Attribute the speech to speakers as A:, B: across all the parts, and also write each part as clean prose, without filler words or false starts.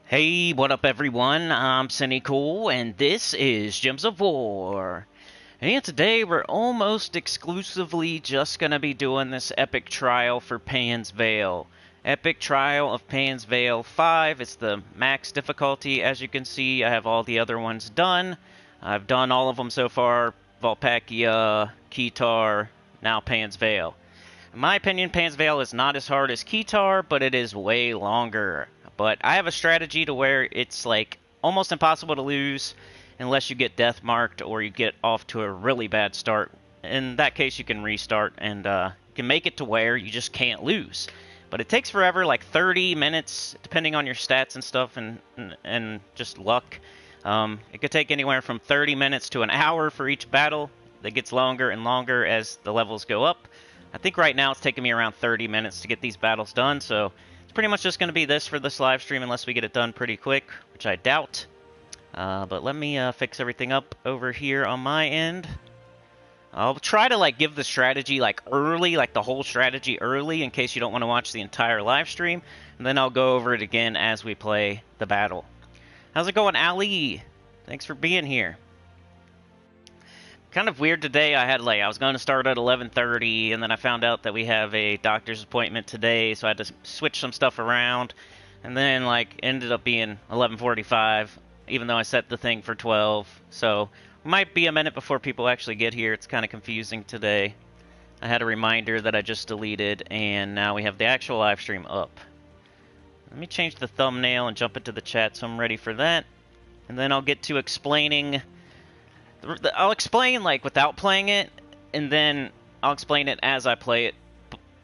A: Hey, what up everyone? I'm Sinnycool, and this is Gems of War. And today we're almost exclusively just gonna be doing this epic trial for Pan's Vale. Epic Trial of Pan's Vale 5. It's the max difficulty. As you can see, I have all the other ones done. I've done all of them so far. Valpakia, Keytar, now Pan's Vale. In my opinion, Pan's Vale is not as hard as Keytar, but it is way longer. But I have a strategy to where it's like almost impossible to lose unless you get death marked or you get off to a really bad start. In that case, you can restart and you can make it to where you just can't lose. But it takes forever, like 30 minutes, depending on your stats and stuff and just luck. It could take anywhere from 30 minutes to an hour for each battle. That gets longer and longer as the levels go up. I think right now it's taking me around 30 minutes to get these battles done, so it's pretty much just going to be this for this live stream unless we get it done pretty quick, which I doubt. But let me fix everything up over here on my end. I'll try to like give the strategy like early, like the whole strategy early in case you don't want to watch the entire live stream, and then I'll go over it again as we play the battle. How's it going, Ali? Thanks for being here. Kind of weird today. I was going to start at 11:30, and then I found out that we have a doctor's appointment today, so I had to switch some stuff around, and then like ended up being 11:45, even though I set the thing for 12. So it might be a minute before people actually get here. It's kind of confusing today. I had a reminder that I just deleted, and now we have the actual live stream up. Let me change the thumbnail and jump into the chat, so I'm ready for that, and then I'll get to explaining. I'll explain, like, without playing it, and then I'll explain it as I play it.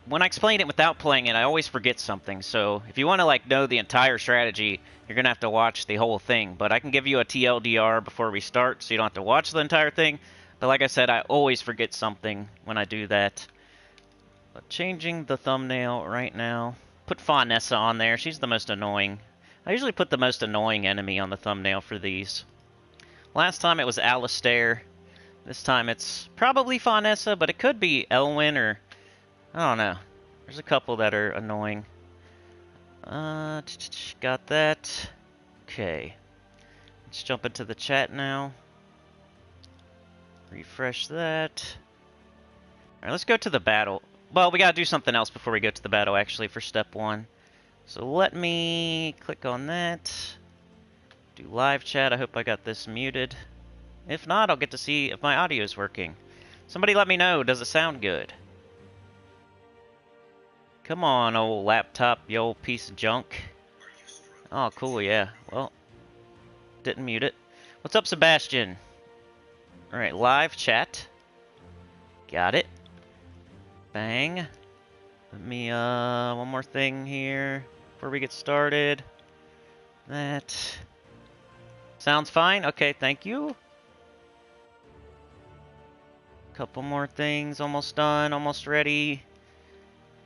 A: When I explain it without playing it, I always forget something, so if you want to, like, know the entire strategy, you're going to have to watch the whole thing. But I can give you a TLDR before we start, so you don't have to watch the entire thing. But like I said, I always forget something when I do that. But changing the thumbnail right now. Put Faunessa on there. She's the most annoying. I usually put the most annoying enemy on the thumbnail for these. Last time it was Alistair. This time it's probably Faunessa, but it could be Elwyn or... I don't know. There's a couple that are annoying. Got that. Okay. Let's jump into the chat now. Refresh that. Alright, let's go to the battle. Well, we gotta do something else before we go to the battle, actually, for step 1. So let me click on that. Do live chat. I hope I got this muted. If not, I'll get to see if my audio is working. Somebody let me know. Does it sound good? Come on, old laptop, you old piece of junk. Oh, cool, yeah. Well, didn't mute it. What's up, Sebastian? Alright, live chat. Got it. Bang. Let me, one more thing here before we get started. That... Sounds fine? Okay, thank you. Couple more things, almost done, almost ready.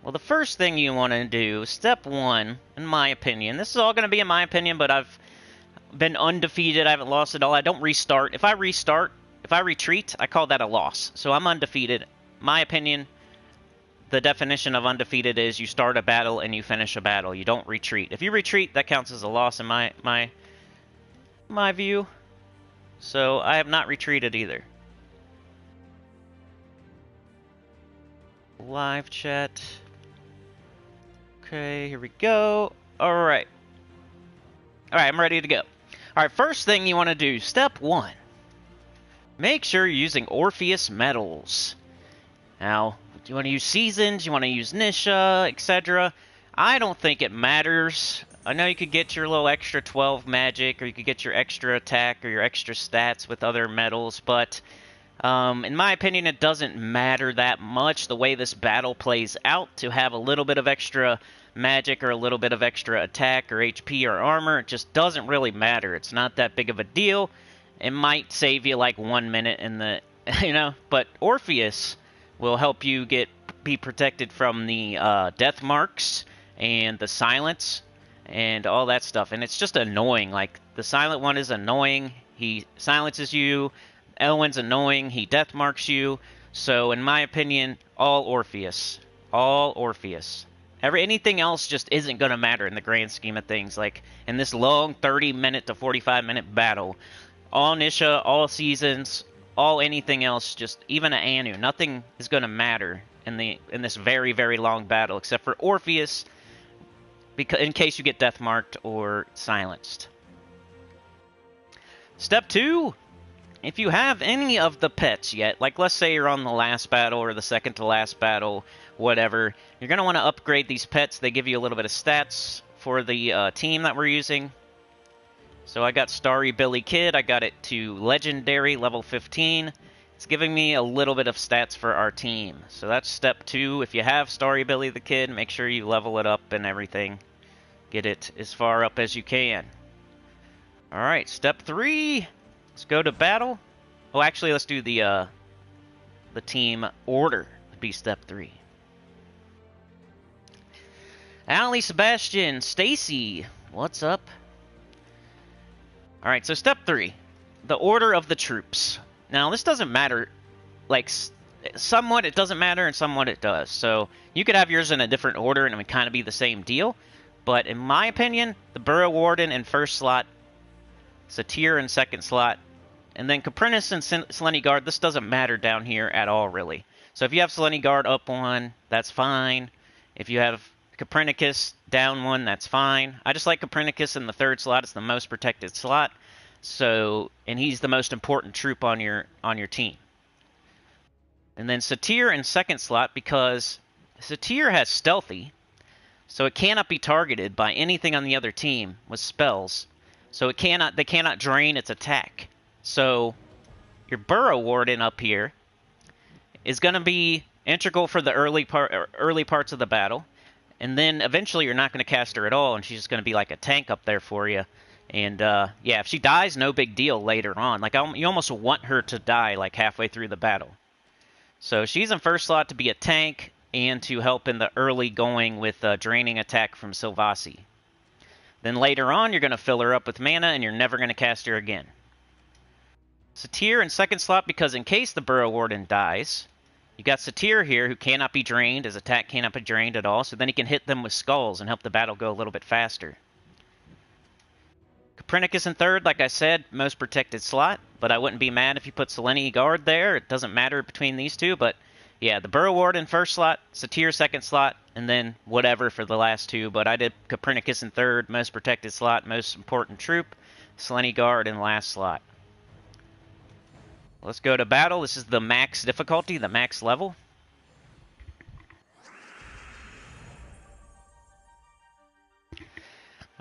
A: Well, the first thing you want to do, step 1, in my opinion, this is all going to be in my opinion, but I've been undefeated, I haven't lost at all, I don't restart. If I retreat, I call that a loss. So I'm undefeated. My opinion, the definition of undefeated is you start a battle and you finish a battle. You don't retreat. If you retreat, that counts as a loss in my view. So I have not retreated either. Live chat. Okay, here we go. Alright. Alright, I'm ready to go. Alright, first thing you want to do, step 1. Make sure you're using Orpheus medals. Now, do you want to use Seasons? You want to use Nisha, etc.? I don't think it matters. I know you could get your little extra 12 magic, or you could get your extra attack, or your extra stats with other medals, but in my opinion, it doesn't matter that much the way this battle plays out to have a little bit of extra magic or a little bit of extra attack or HP or armor. It just doesn't really matter. It's not that big of a deal. It might save you like 1 minute in the, you know, but Orpheus will help you be protected from the death marks and the silence and all that stuff. And it's just annoying. Like, the silent one is annoying. He silences you. Elwyn's annoying. He death marks you. So, in my opinion, all Orpheus. All Orpheus. Anything else just isn't going to matter in the grand scheme of things. Like, in this long 30-minute to 45-minute battle, all Nisha, all seasons, all anything else, just even an Anu, nothing is going to matter in this very, very long battle, except for Orpheus, because in case you get death marked or silenced. Step 2, if you have any of the pets yet, like let's say you're on the last battle or the second to last battle, whatever, you're going to want to upgrade these pets. They give you a little bit of stats for the team that we're using. So I got Starry Billy Kid. I got it to Legendary, level 15. It's giving me a little bit of stats for our team. So that's step 2. If you have Starry Billy the Kid, make sure you level it up and everything. Get it as far up as you can. Alright, step 3. Let's go to battle. Oh, actually, let's do the team order. Would be step 3. Allie, Sebastian, Stacy, what's up? Alright, so step 3. The order of the troops. Now, this doesn't matter. Like, somewhat it doesn't matter and somewhat it does. So, you could have yours in a different order and it would kind of be the same deal. But in my opinion, the Burrow Warden in first slot, Satyr in second slot, and then Copernicus and Selene Guard, this doesn't matter down here at all, really. So if you have Selene Guard up 1, that's fine. If you have Copernicus down 1, that's fine. I just like Copernicus in the third slot. It's the most protected slot. So, and he's the most important troop on your team. And then Satyr in second slot, because Satyr has Stealthy, so it cannot be targeted by anything on the other team with spells. So they cannot drain its attack. So your Burrow Warden up here is going to be integral for the early parts of the battle. And then eventually you're not going to cast her at all, and she's just going to be like a tank up there for you. And yeah, if she dies, no big deal later on. Like, you almost want her to die like halfway through the battle. So she's in first slot to be a tank and to help in the early going with draining attack from Sylvasi. Then later on, you're going to fill her up with mana, and you're never going to cast her again. Satyr in second slot, because in case the Burrow Warden dies, you got Satyr here, who cannot be drained. His attack cannot be drained at all, so then he can hit them with skulls and help the battle go a little bit faster. Copernicus in third, like I said, most protected slot, but I wouldn't be mad if you put Selene Guard there. It doesn't matter between these two, but yeah, the Burrow Warden first slot, Satyr second slot, and then whatever for the last two. But I did Copernicus in third, most protected slot, most important troop, Selene Guard in last slot. Let's go to battle. This is the max difficulty, the max level.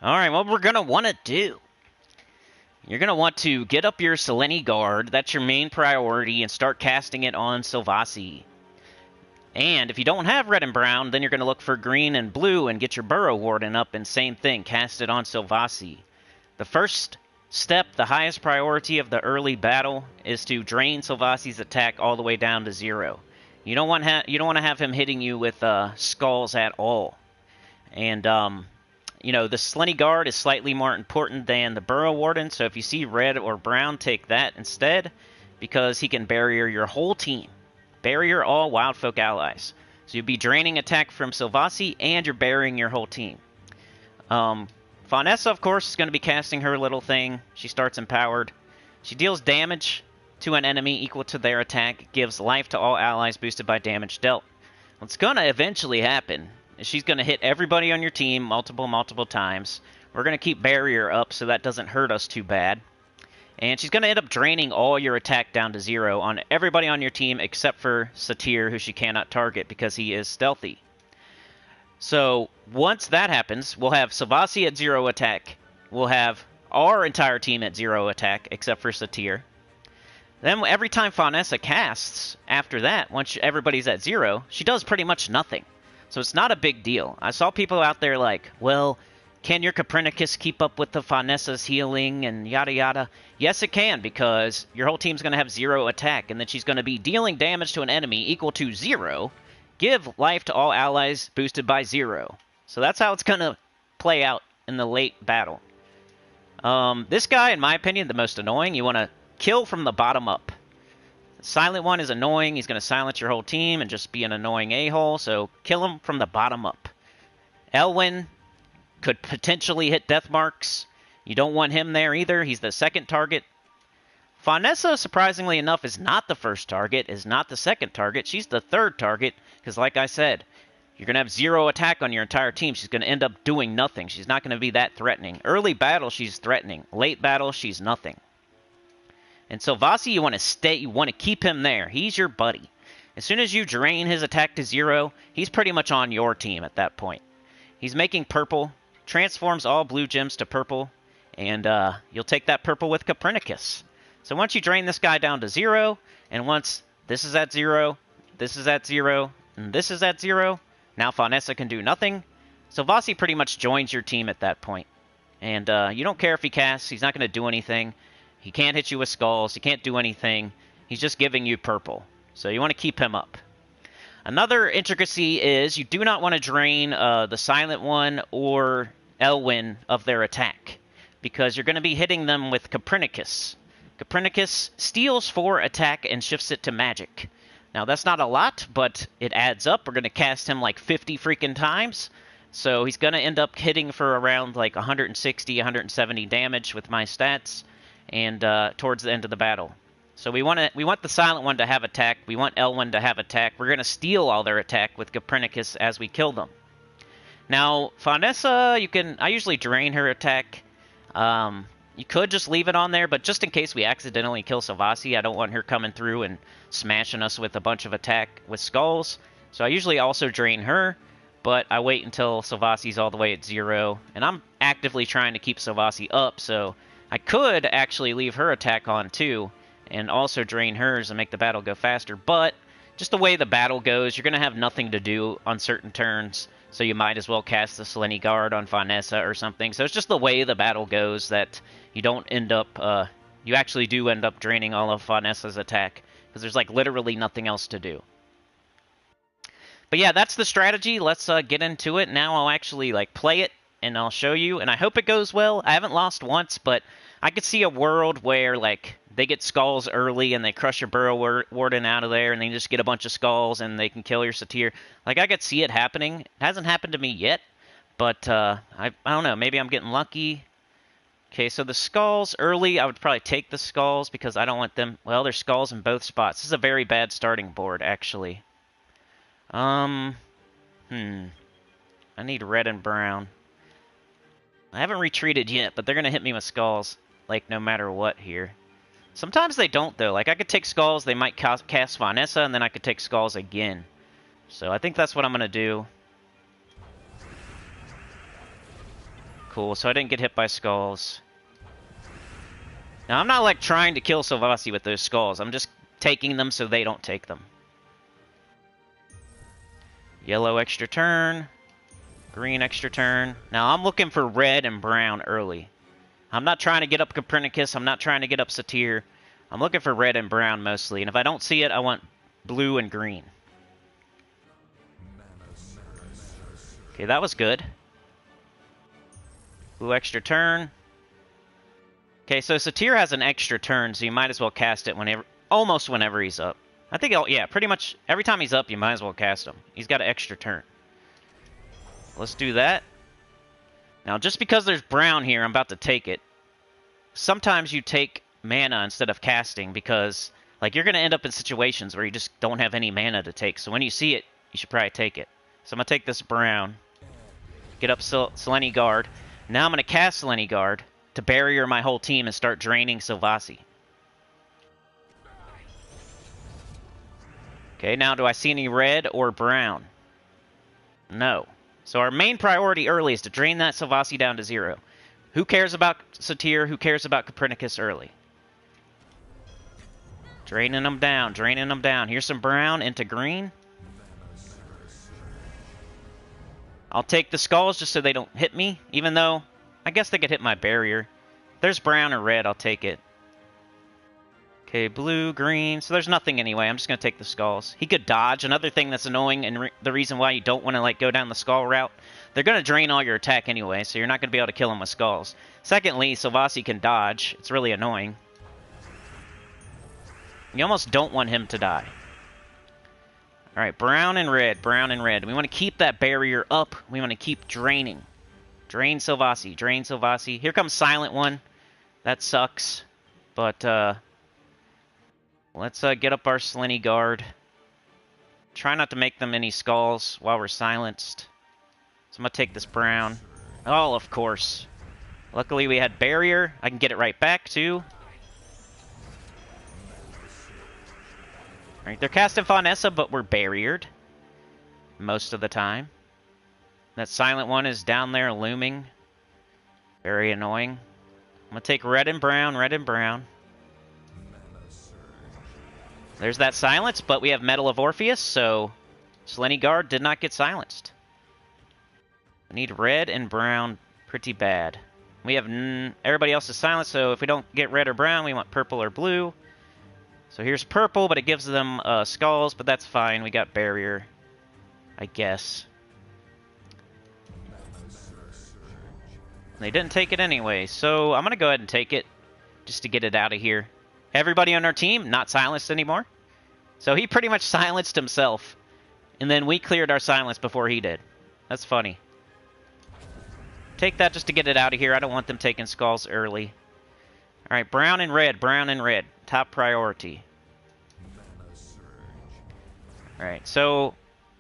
A: Alright, what we're going to want to do. You're going to want to get up your Selene Guard. That's your main priority, and start casting it on Sylvasi. And if you don't have red and brown, then you're going to look for green and blue and get your Burrow Warden up, and same thing, cast it on Sylvasi. The first step, the highest priority of the early battle, is to drain Sylvasi's attack all the way down to 0. You don't want to have him hitting you with skulls at all. And you know, the Selene Guard is slightly more important than the Burrow Warden, so if you see red or brown, take that instead, because he can barrier your whole team. Barrier all Wildfolk allies. So you'll be draining attack from Sylvasi, and you're burying your whole team. Faunessa, of course, is going to be casting her little thing. She starts empowered. She deals damage to an enemy equal to their attack, gives life to all allies boosted by damage dealt. What's going to eventually happen is she's going to hit everybody on your team multiple times. We're going to keep barrier up so that doesn't hurt us too bad. And she's going to end up draining all your attack down to 0 on everybody on your team except for Satyr, who she cannot target because he is stealthy. So once that happens, we'll have Sylvasi at 0 attack. We'll have our entire team at 0 attack except for Satyr. Then every time Faunessa casts after that, once everybody's at 0, she does pretty much nothing. So it's not a big deal. I saw people out there like, well, can your Copernicus keep up with the Faunessa's healing and yada yada? Yes, it can, because your whole team's going to have 0 attack, and then she's going to be dealing damage to an enemy equal to 0. Give life to all allies boosted by 0. So that's how it's going to play out in the late battle. This guy, in my opinion, the most annoying. You want to kill from the bottom up. The silent one is annoying. He's going to silence your whole team and just be an annoying a-hole, so kill him from the bottom up. Elwyn could potentially hit death marks. You don't want him there either. He's the second target. Vanessa, surprisingly enough, is not the first target, is not the second target. She's the third target, because like I said, you're going to have 0 attack on your entire team. She's going to end up doing nothing. She's not going to be that threatening. Early battle, she's threatening. Late battle, she's nothing. And so Vasi, you want to stay, you want to keep him there. He's your buddy. As soon as you drain his attack to 0, he's pretty much on your team at that point. He's making purple, transforms all blue gems to purple, and you'll take that purple with Copernicus. So once you drain this guy down to 0, and once this is at 0, this is at 0, and this is at 0, now Vanessa can do nothing. So Vasi pretty much joins your team at that point. And you don't care if he casts, he's not going to do anything. He can't hit you with skulls, he can't do anything. He's just giving you purple. So you want to keep him up. Another intricacy is you do not want to drain the Silent One or Elwyn of their attack, because you're going to be hitting them with Copernicus. Copernicus steals 4 attack and shifts it to magic. Now, that's not a lot, but it adds up. We're going to cast him like 50 freaking times. So he's going to end up hitting for around like 160, 170 damage with my stats, and towards the end of the battle. So we want the Silent One to have attack. We want Elwyn to have attack. We're going to steal all their attack with Copernicus as we kill them. Now, Vanessa, I usually drain her attack. You could just leave it on there, but just in case we accidentally kill Savasi, I don't want her coming through and smashing us with a bunch of attack with skulls. So I usually also drain her, but I wait until Savasi's all the way at 0. And I'm actively trying to keep Savasi up, so I could actually leave her attack on too, and also drain hers and make the battle go faster. But just the way the battle goes, you're going to have nothing to do on certain turns, so you might as well cast the Selene Guard on Vanessa or something. So it's just the way the battle goes that you don't end up, you actually do end up draining all of Vanessa's attack, because there's like literally nothing else to do. But yeah, that's the strategy. Let's get into it. Now I'll actually like play it, and I'll show you, and I hope it goes well. I haven't lost once, but I could see a world where like they get skulls early and they crush your Burrow Warden out of there, and they just get a bunch of skulls and they can kill your Satyr. Like, I could see it happening. It hasn't happened to me yet, but I don't know. Maybe I'm getting lucky. Okay, so the skulls early, I would probably take the skulls because I don't want them. Well, there's skulls in both spots. This is a very bad starting board, actually. I need red and brown. I haven't retreated yet, but they're going to hit me with skulls, like, no matter what here. Sometimes they don't, though. Like, I could take skulls, they might cast Vanessa, and then I could take skulls again. So I think that's what I'm going to do. Cool, so I didn't get hit by skulls. Now, I'm not, like, trying to kill Savasi with those skulls. I'm just taking them so they don't take them. Yellow extra turn. Green extra turn. Now, I'm looking for red and brown early. I'm not trying to get up Copernicus. I'm not trying to get up Satyr. I'm looking for red and brown mostly. And if I don't see it, I want blue and green. Okay, that was good. Blue extra turn. Okay, so Satyr has an extra turn, so you might as well cast it almost whenever he's up. I think, yeah, pretty much every time he's up, you might as well cast him. He's got an extra turn. Let's do that. Now, just because there's brown here, I'm about to take it. Sometimes you take mana instead of casting because, like, you're going to end up in situations where you just don't have any mana to take. So when you see it, you should probably take it. So I'm going to take this brown. Get up Selene Guard. Now I'm going to cast Selene Guard to barrier my whole team and start draining Silvasi. Okay, now do I see any red or brown? No. So our main priority early is to drain that Silvasi down to 0. Who cares about Satyr? Who cares about Copernicus early? Draining them down, draining them down. Here's some brown into green. I'll take the skulls just so they don't hit me, even though I guess they could hit my barrier. If there's brown or red, I'll take it. Okay, blue, green. So there's nothing anyway. I'm just going to take the skulls. He could dodge. Another thing that's annoying, and the reason why you don't want to like go down the skull route, they're going to drain all your attack anyway, so you're not going to be able to kill him with skulls. Secondly, Silvasi can dodge. It's really annoying. You almost don't want him to die. Alright, brown and red, brown and red. We want to keep that barrier up. We want to keep draining. Drain Sylvasi, drain Sylvasi. Here comes Silent One. That sucks. But, let's get up our Slinny Guard. Try not to make them any skulls while we're silenced. So I'm going to take this brown. Oh, of course. Luckily we had barrier. I can get it right back, too. Alright, they're casting Faunessa, but we're barriered. Most of the time. That Silent One is down there looming. Very annoying. I'm going to take red and brown, red and brown. There's that silence, but we have Medal of Orpheus, so Slinny Guard did not get silenced. We need red and brown pretty bad. We have everybody else is silenced, so if we don't get red or brown, we want purple or blue. So here's purple, but it gives them skulls, but that's fine. We got barrier, I guess. They didn't take it anyway, so I'm going to go ahead and take it just to get it out of here. Everybody on our team not silenced anymore. So he pretty much silenced himself. And then we cleared our silence before he did. That's funny. Take that just to get it out of here. I don't want them taking skulls early. Alright, brown and red, brown and red. Top priority. Alright, so,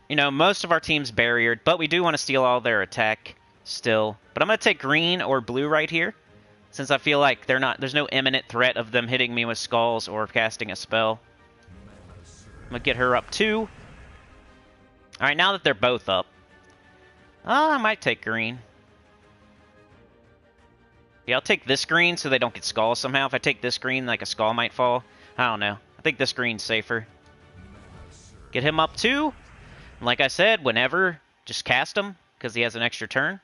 A: you know, most of our team's barriered, but we do want to steal all their attack still. But I'm going to take green or blue right here. Since I feel like there's no imminent threat of them hitting me with skulls or casting a spell. I'm going to get her up too. Alright, now that they're both up. I might take green. Yeah, I'll take this green so they don't get skulls somehow. If I take this green, like a skull might fall. I don't know. I think this green's safer. Get him up too. And like I said, whenever, just cast him, because he has an extra turn.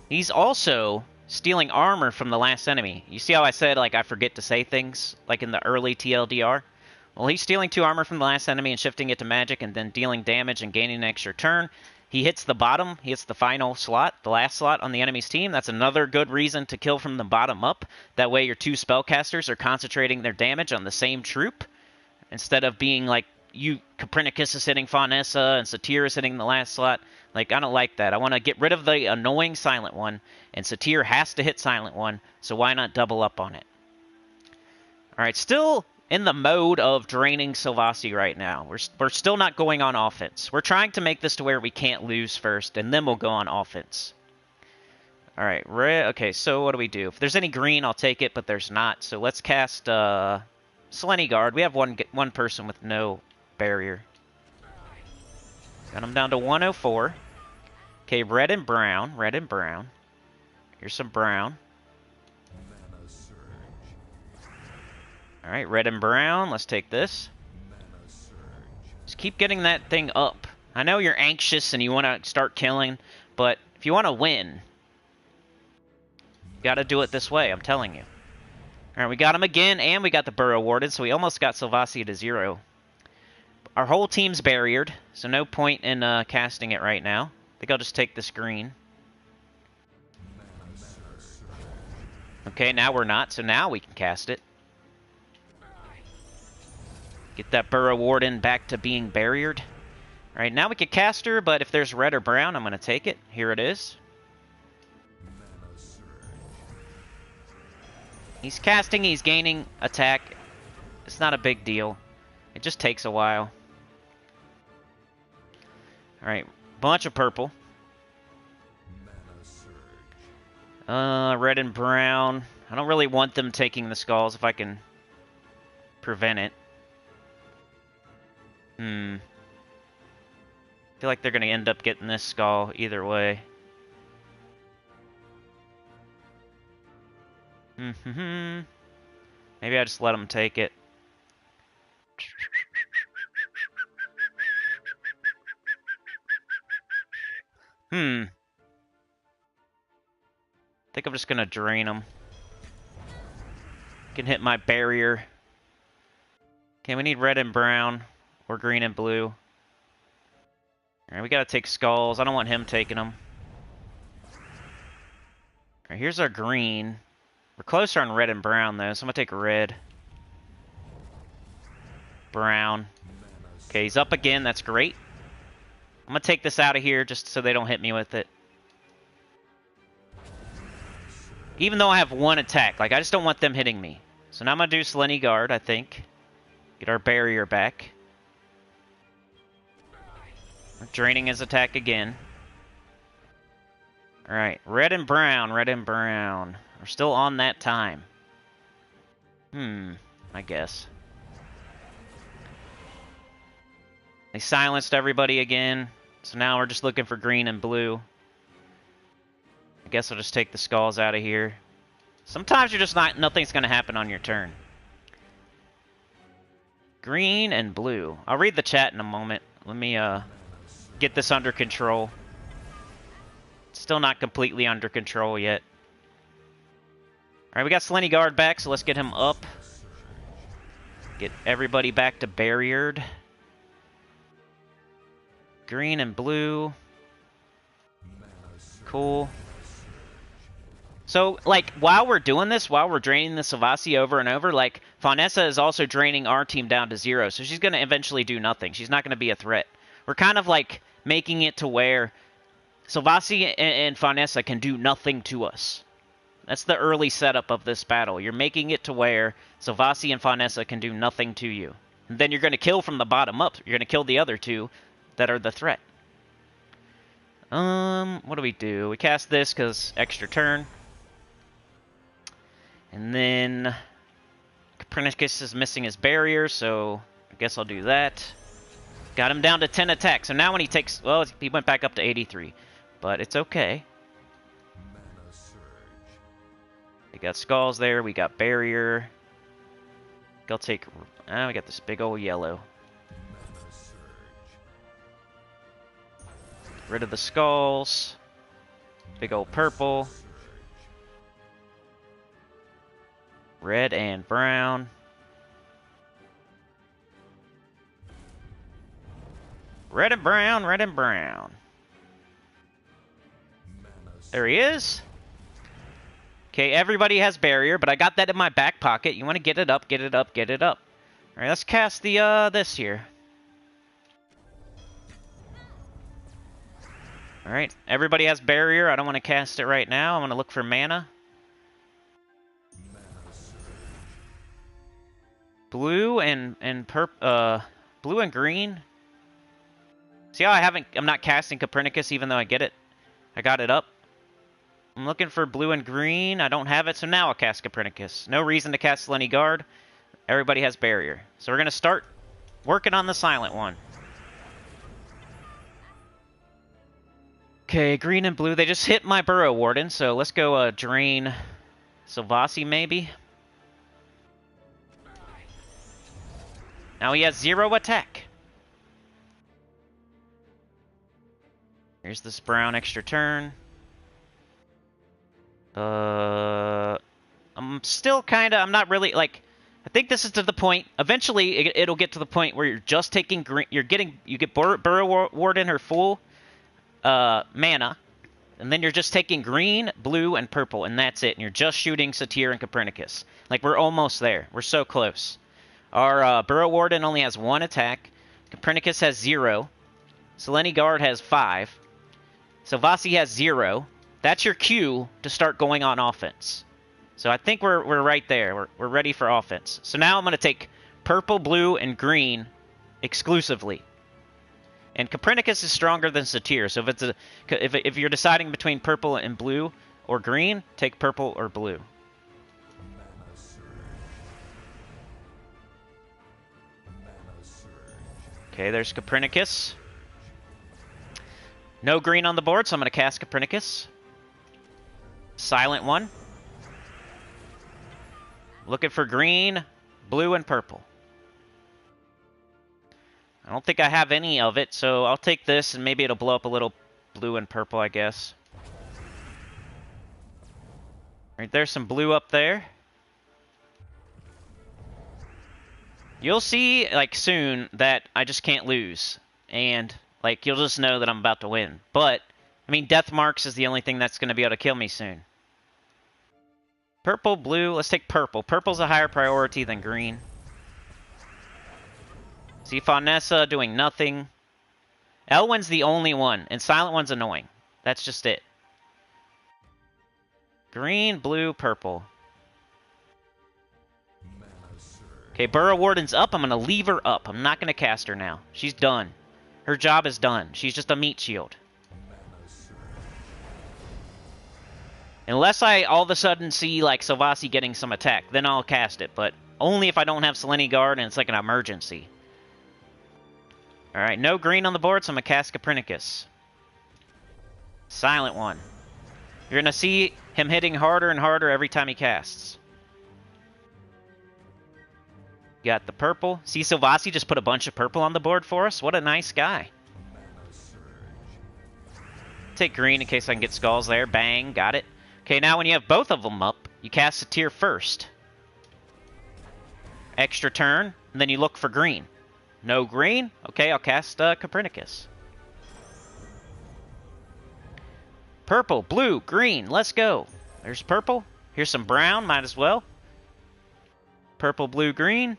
A: He's also stealing armor from the last enemy. You see how I said, like, I forget to say things, like in the early TLDR? Well, he's stealing 2 armor from the last enemy and shifting it to magic and then dealing damage and gaining an extra turn. He hits the bottom. He hits the final slot, the last slot on the enemy's team. That's another good reason to kill from the bottom up. That way your 2 spellcasters are concentrating their damage on the same troop. Instead of being like, Copernicus is hitting Faunessa and Satyr is hitting the last slot. Like, I don't like that. I want to get rid of the annoying Silent One, and Satyr has to hit Silent One, so why not double up on it? Alright, still in the mode of draining Sylvasi right now. We're still not going on offense. We're trying to make this to where we can't lose first, and then we'll go on offense. Alright, okay, so what do we do? If there's any green, I'll take it, but there's not. So let's cast Slinny Guard. We have one person with no barrier. Got him down to 104. Okay, red and brown. Red and brown. Here's some brown. Alright, red and brown. Let's take this. Just keep getting that thing up. I know you're anxious and you want to start killing, but if you want to win, you got to do it this way, I'm telling you. Alright, we got him again, and we got the burrow warded, so we almost got Sylvasi to 0. Our whole team's barriered, so no point in casting it right now. I think I'll just take this green. Okay, now we're not, so now we can cast it. Get that burrow warden back to being barriered. Alright, now we can cast her, but if there's red or brown, I'm going to take it. Here it is. He's casting, he's gaining attack. It's not a big deal. It just takes a while. Alright, bunch of purple. Red and brown. I don't really want them taking the skulls if I can prevent it. I feel like they're going to end up getting this skull either way. Maybe I just let them take it. I think I'm just going to drain them. Can hit my barrier. Okay, we need red and brown. Or green and blue. Alright, we gotta take skulls. I don't want him taking them. Alright, here's our green. We're closer on red and brown, though, so I'm gonna take red. Brown. Okay, he's up again. That's great. I'm going to take this out of here just so they don't hit me with it. Even though I have one attack, like, I just don't want them hitting me. So now I'm going to do Selene Guard, I think. Get our barrier back. We're draining his attack again. Alright, red and brown, red and brown. We're still on that time. I guess. They silenced everybody again, so now we're just looking for green and blue. I guess I'll just take the skulls out of here. Sometimes you're just nothing's going to happen on your turn. Green and blue. I'll read the chat in a moment. Let me get this under control. Still not completely under control yet. Alright, we got Selene Guard back, so let's get him up. Get everybody back to barriered. Green and blue. Cool. So, like, while we're doing this, while we're draining the Sylvasi over and over, like, Faunessa is also draining our team down to 0, so she's going to eventually do nothing. She's not going to be a threat. We're kind of, like, making it to where Sylvasi and Faunessa can do nothing to us. That's the early setup of this battle. You're making it to where Sylvasi and Faunessa can do nothing to you. And then you're going to kill from the bottom up. You're going to kill the other two that are the threat. What do? We cast this because extra turn. And then Copernicus is missing his barrier, so I guess I'll do that. Got him down to 10 attacks. So now when he takes... Well, he went back up to 83. But it's okay. We got skulls there. We got barrier. I'll take... we got this big old yellow. Rid of the skulls. Big old purple. Red and brown. Red and brown, red and brown. There he is. Okay, everybody has barrier, but I got that in my back pocket. You want to get it up, get it up, get it up. Alright, let's cast the, this here. Alright, everybody has barrier. I don't want to cast it right now. I want to look for mana. Blue and blue and green. See how I'm not casting Copernicus even though I get it? I got it up. I'm looking for blue and green. I don't have it, so now I'll cast Copernicus. No reason to cast Selene Guard. Everybody has barrier. So we're going to start working on the silent one. Okay, green and blue. They just hit my Burrow Warden, so let's go drain Sylvasi maybe. Now he has 0 attack. Here's this brown extra turn. I'm still kind of... I'm not really, like... I think this is to the point... Eventually, it'll get to the point where you're just taking green... You get Burrow Warden her full mana, and then you're just taking green, blue, and purple, and that's it. And you're just shooting Satyr and Copernicus. Like, we're almost there. We're so close. Our Burrow Warden only has 1 attack. Copernicus has 0. Selene Guard has 5. Sylvasi has 0. That's your cue to start going on offense. So I think we're right there. We're ready for offense. So now I'm going to take purple, blue, and green exclusively. And Copernicus is stronger than Satyr. So if you're deciding between purple and blue or green, take purple or blue. Okay, there's Copernicus. No green on the board, so I'm going to cast Copernicus. Silent one. Looking for green, blue, and purple. I don't think I have any of it, so I'll take this and maybe it'll blow up a little blue and purple, I guess. Right, there's some blue up there. You'll see, like, soon that I just can't lose. And, like, you'll just know that I'm about to win. But, I mean, Death Marks is the only thing that's going to be able to kill me soon. Purple, blue, let's take purple. Purple's a higher priority than green. See Faunessa doing nothing. Elwyn's the only one, and Silent One's annoying. That's just it. Green, blue, purple. Okay, Burrow Warden's up. I'm going to leave her up. I'm not going to cast her now. She's done. Her job is done. She's just a meat shield. Unless I all of a sudden see, like, Sylvasi getting some attack, then I'll cast it. But only if I don't have Selene Guard and it's like an emergency. Alright, no green on the board, so I'm going to cast Copernicus. Silent One. You're going to see him hitting harder and harder every time he casts. Got the purple. See, Sylvasi just put a bunch of purple on the board for us. What a nice guy. Take green in case I can get skulls there. Bang, got it. Okay, now when you have both of them up, you cast a tier first. Extra turn, and then you look for green. No green? Okay, I'll cast Copernicus. Purple, blue, green, let's go. There's purple. Here's some brown, might as well. Purple, blue, green.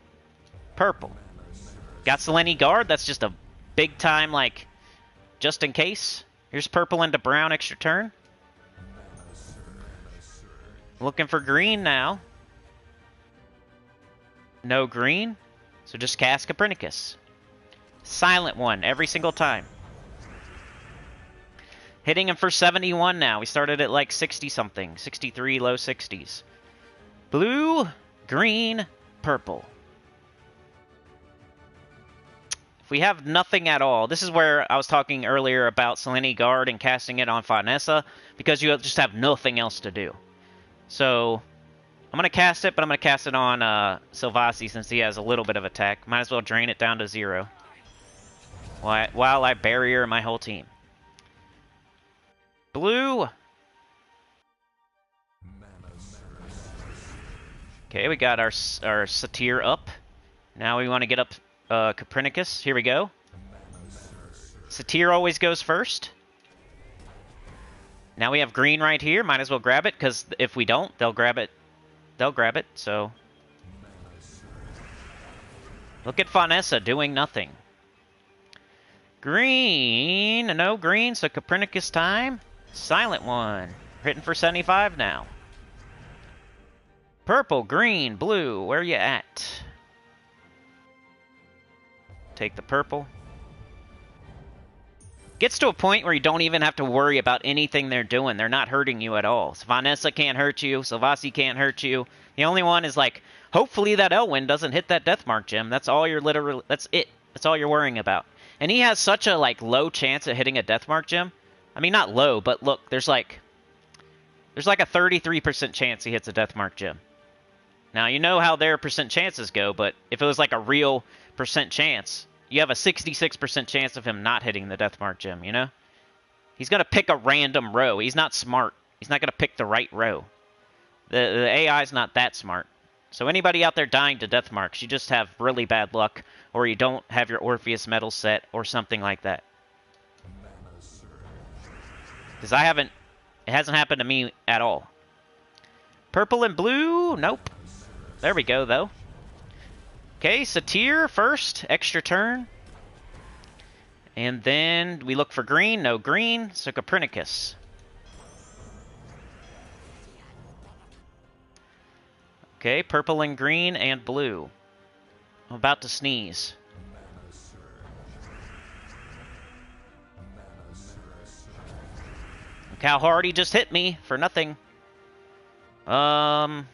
A: Purple. Got Selene Guard, that's just a big time, like, just in case. Here's purple into brown, extra turn. Looking for green now. No green, so just cast Copernicus. Silent One, every single time. Hitting him for 71 now. We started at like 60-something. 63, low 60s. Blue, green, purple. If we have nothing at all, this is where I was talking earlier about Selene Guard and casting it on Faunessa, because you just have nothing else to do. So, I'm going to cast it, but I'm going to cast it on Sylvasi since he has a little bit of attack. Might as well drain it down to 0. While I barrier my whole team. Blue. Okay, we got our Satyr up. Now we want to get up Copernicus. Here we go. Satyr always goes first. Now we have green right here. Might as well grab it, because if we don't, they'll grab it. They'll grab it, so... Look at Faunessa doing nothing. Green. No green, so Copernicus time. Silent One. Hitting for 75 now. Purple, green, blue. Where you at? Take the purple. Gets to a point where you don't even have to worry about anything they're doing. They're not hurting you at all. Faunessa can't hurt you. Sylvasi can't hurt you. The only one is like, hopefully that Elwyn doesn't hit that Deathmark gem. That's all you're literally... That's it. That's all you're worrying about. And he has such a like low chance at hitting a Deathmark gem. I mean, not low, but look, there's like a 33% chance he hits a Deathmark gem. Now, you know how their percent chances go, but if it was like a real percent chance, you have a 66% chance of him not hitting the Deathmark gem, you know? He's going to pick a random row. He's not smart. He's not going to pick the right row. The AI's not that smart. So anybody out there dying to Deathmarks, you just have really bad luck, or you don't have your Orpheus medal set, or something like that. Because it hasn't happened to me at all. Purple and blue? Nope. There we go, though. Okay, Satyr first, extra turn. And then we look for green, no green, so Copernicus. Okay, purple and green and blue. I'm about to sneeze. Look how hard he just hit me for nothing. I'm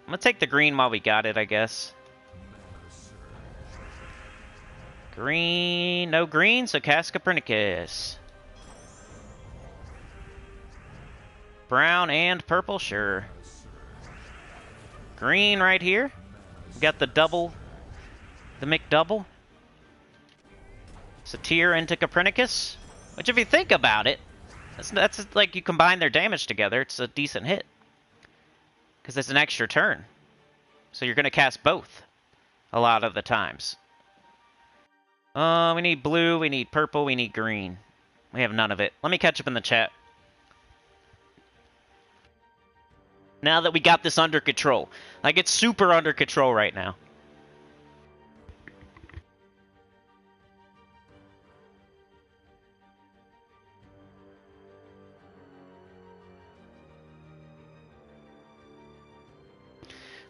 A: gonna take the green while we got it, I guess. Green, no green, so cast Copernicus. Brown and purple, sure. Green right here. We got the double, the McDouble. Satyr into Copernicus. Which, if you think about it, that's like you combine their damage together, it's a decent hit. Because it's an extra turn. So you're going to cast both a lot of the times. We need blue, we need purple, we need green. We have none of it. Let me catch up in the chat. Now that we got this under control. Like, it's super under control right now.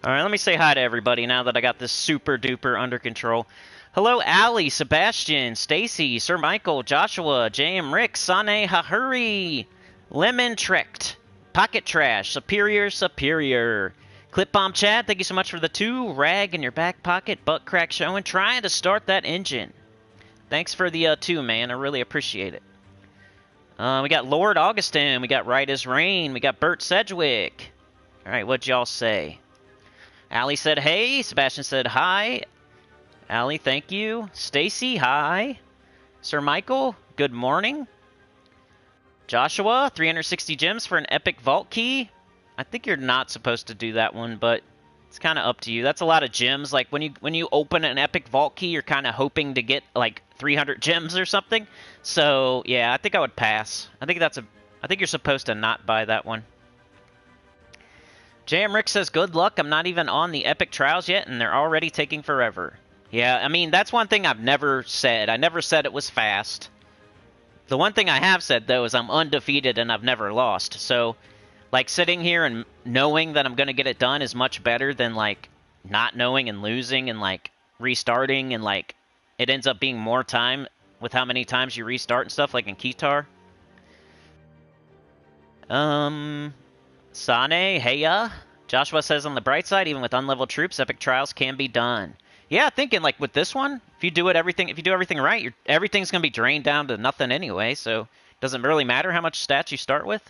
A: Alright, let me say hi to everybody now that I got this super duper under control. Hello, Allie, Sebastian, Stacy, Sir Michael, Joshua, JM Rick, Sane Hahuri, Lemon Trekked, Pocket Trash, Superior. Clip Bomb Chad, thank you so much for the 2. Rag in your back pocket, butt crack showing, trying to start that engine. Thanks for the 2, man. I really appreciate it. We got Lord Augustin, we got Right as Rain, we got Bert Sedgwick. Alright, what'd y'all say? Allie said hey, Sebastian said hi. Allie, thank you. Stacy, hi. Sir Michael, good morning. Joshua, 360 gems for an epic vault key. I think you're not supposed to do that one, but it's kind of up to you. That's a lot of gems. Like when you open an epic vault key, you're kind of hoping to get like 300 gems or something. So yeah, I think I would pass. I think you're supposed to not buy that one. JM Rick says, good luck. I'm not even on the epic trials yet, and they're already taking forever. Yeah, I mean, that's one thing I've never said. I never said it was fast. The one thing I have said, though, is I'm undefeated and I've never lost. So, like, sitting here and knowing that I'm going to get it done is much better than, like, not knowing and losing and, like, restarting and, like, it ends up being more time with how many times you restart and stuff, like in Keytar. Sane, heya. Joshua says on the bright side, even with unleveled troops, epic trials can be done. Yeah, thinking like with this one, if you do everything right, everything's gonna be drained down to nothing anyway. So it doesn't really matter how much stats you start with.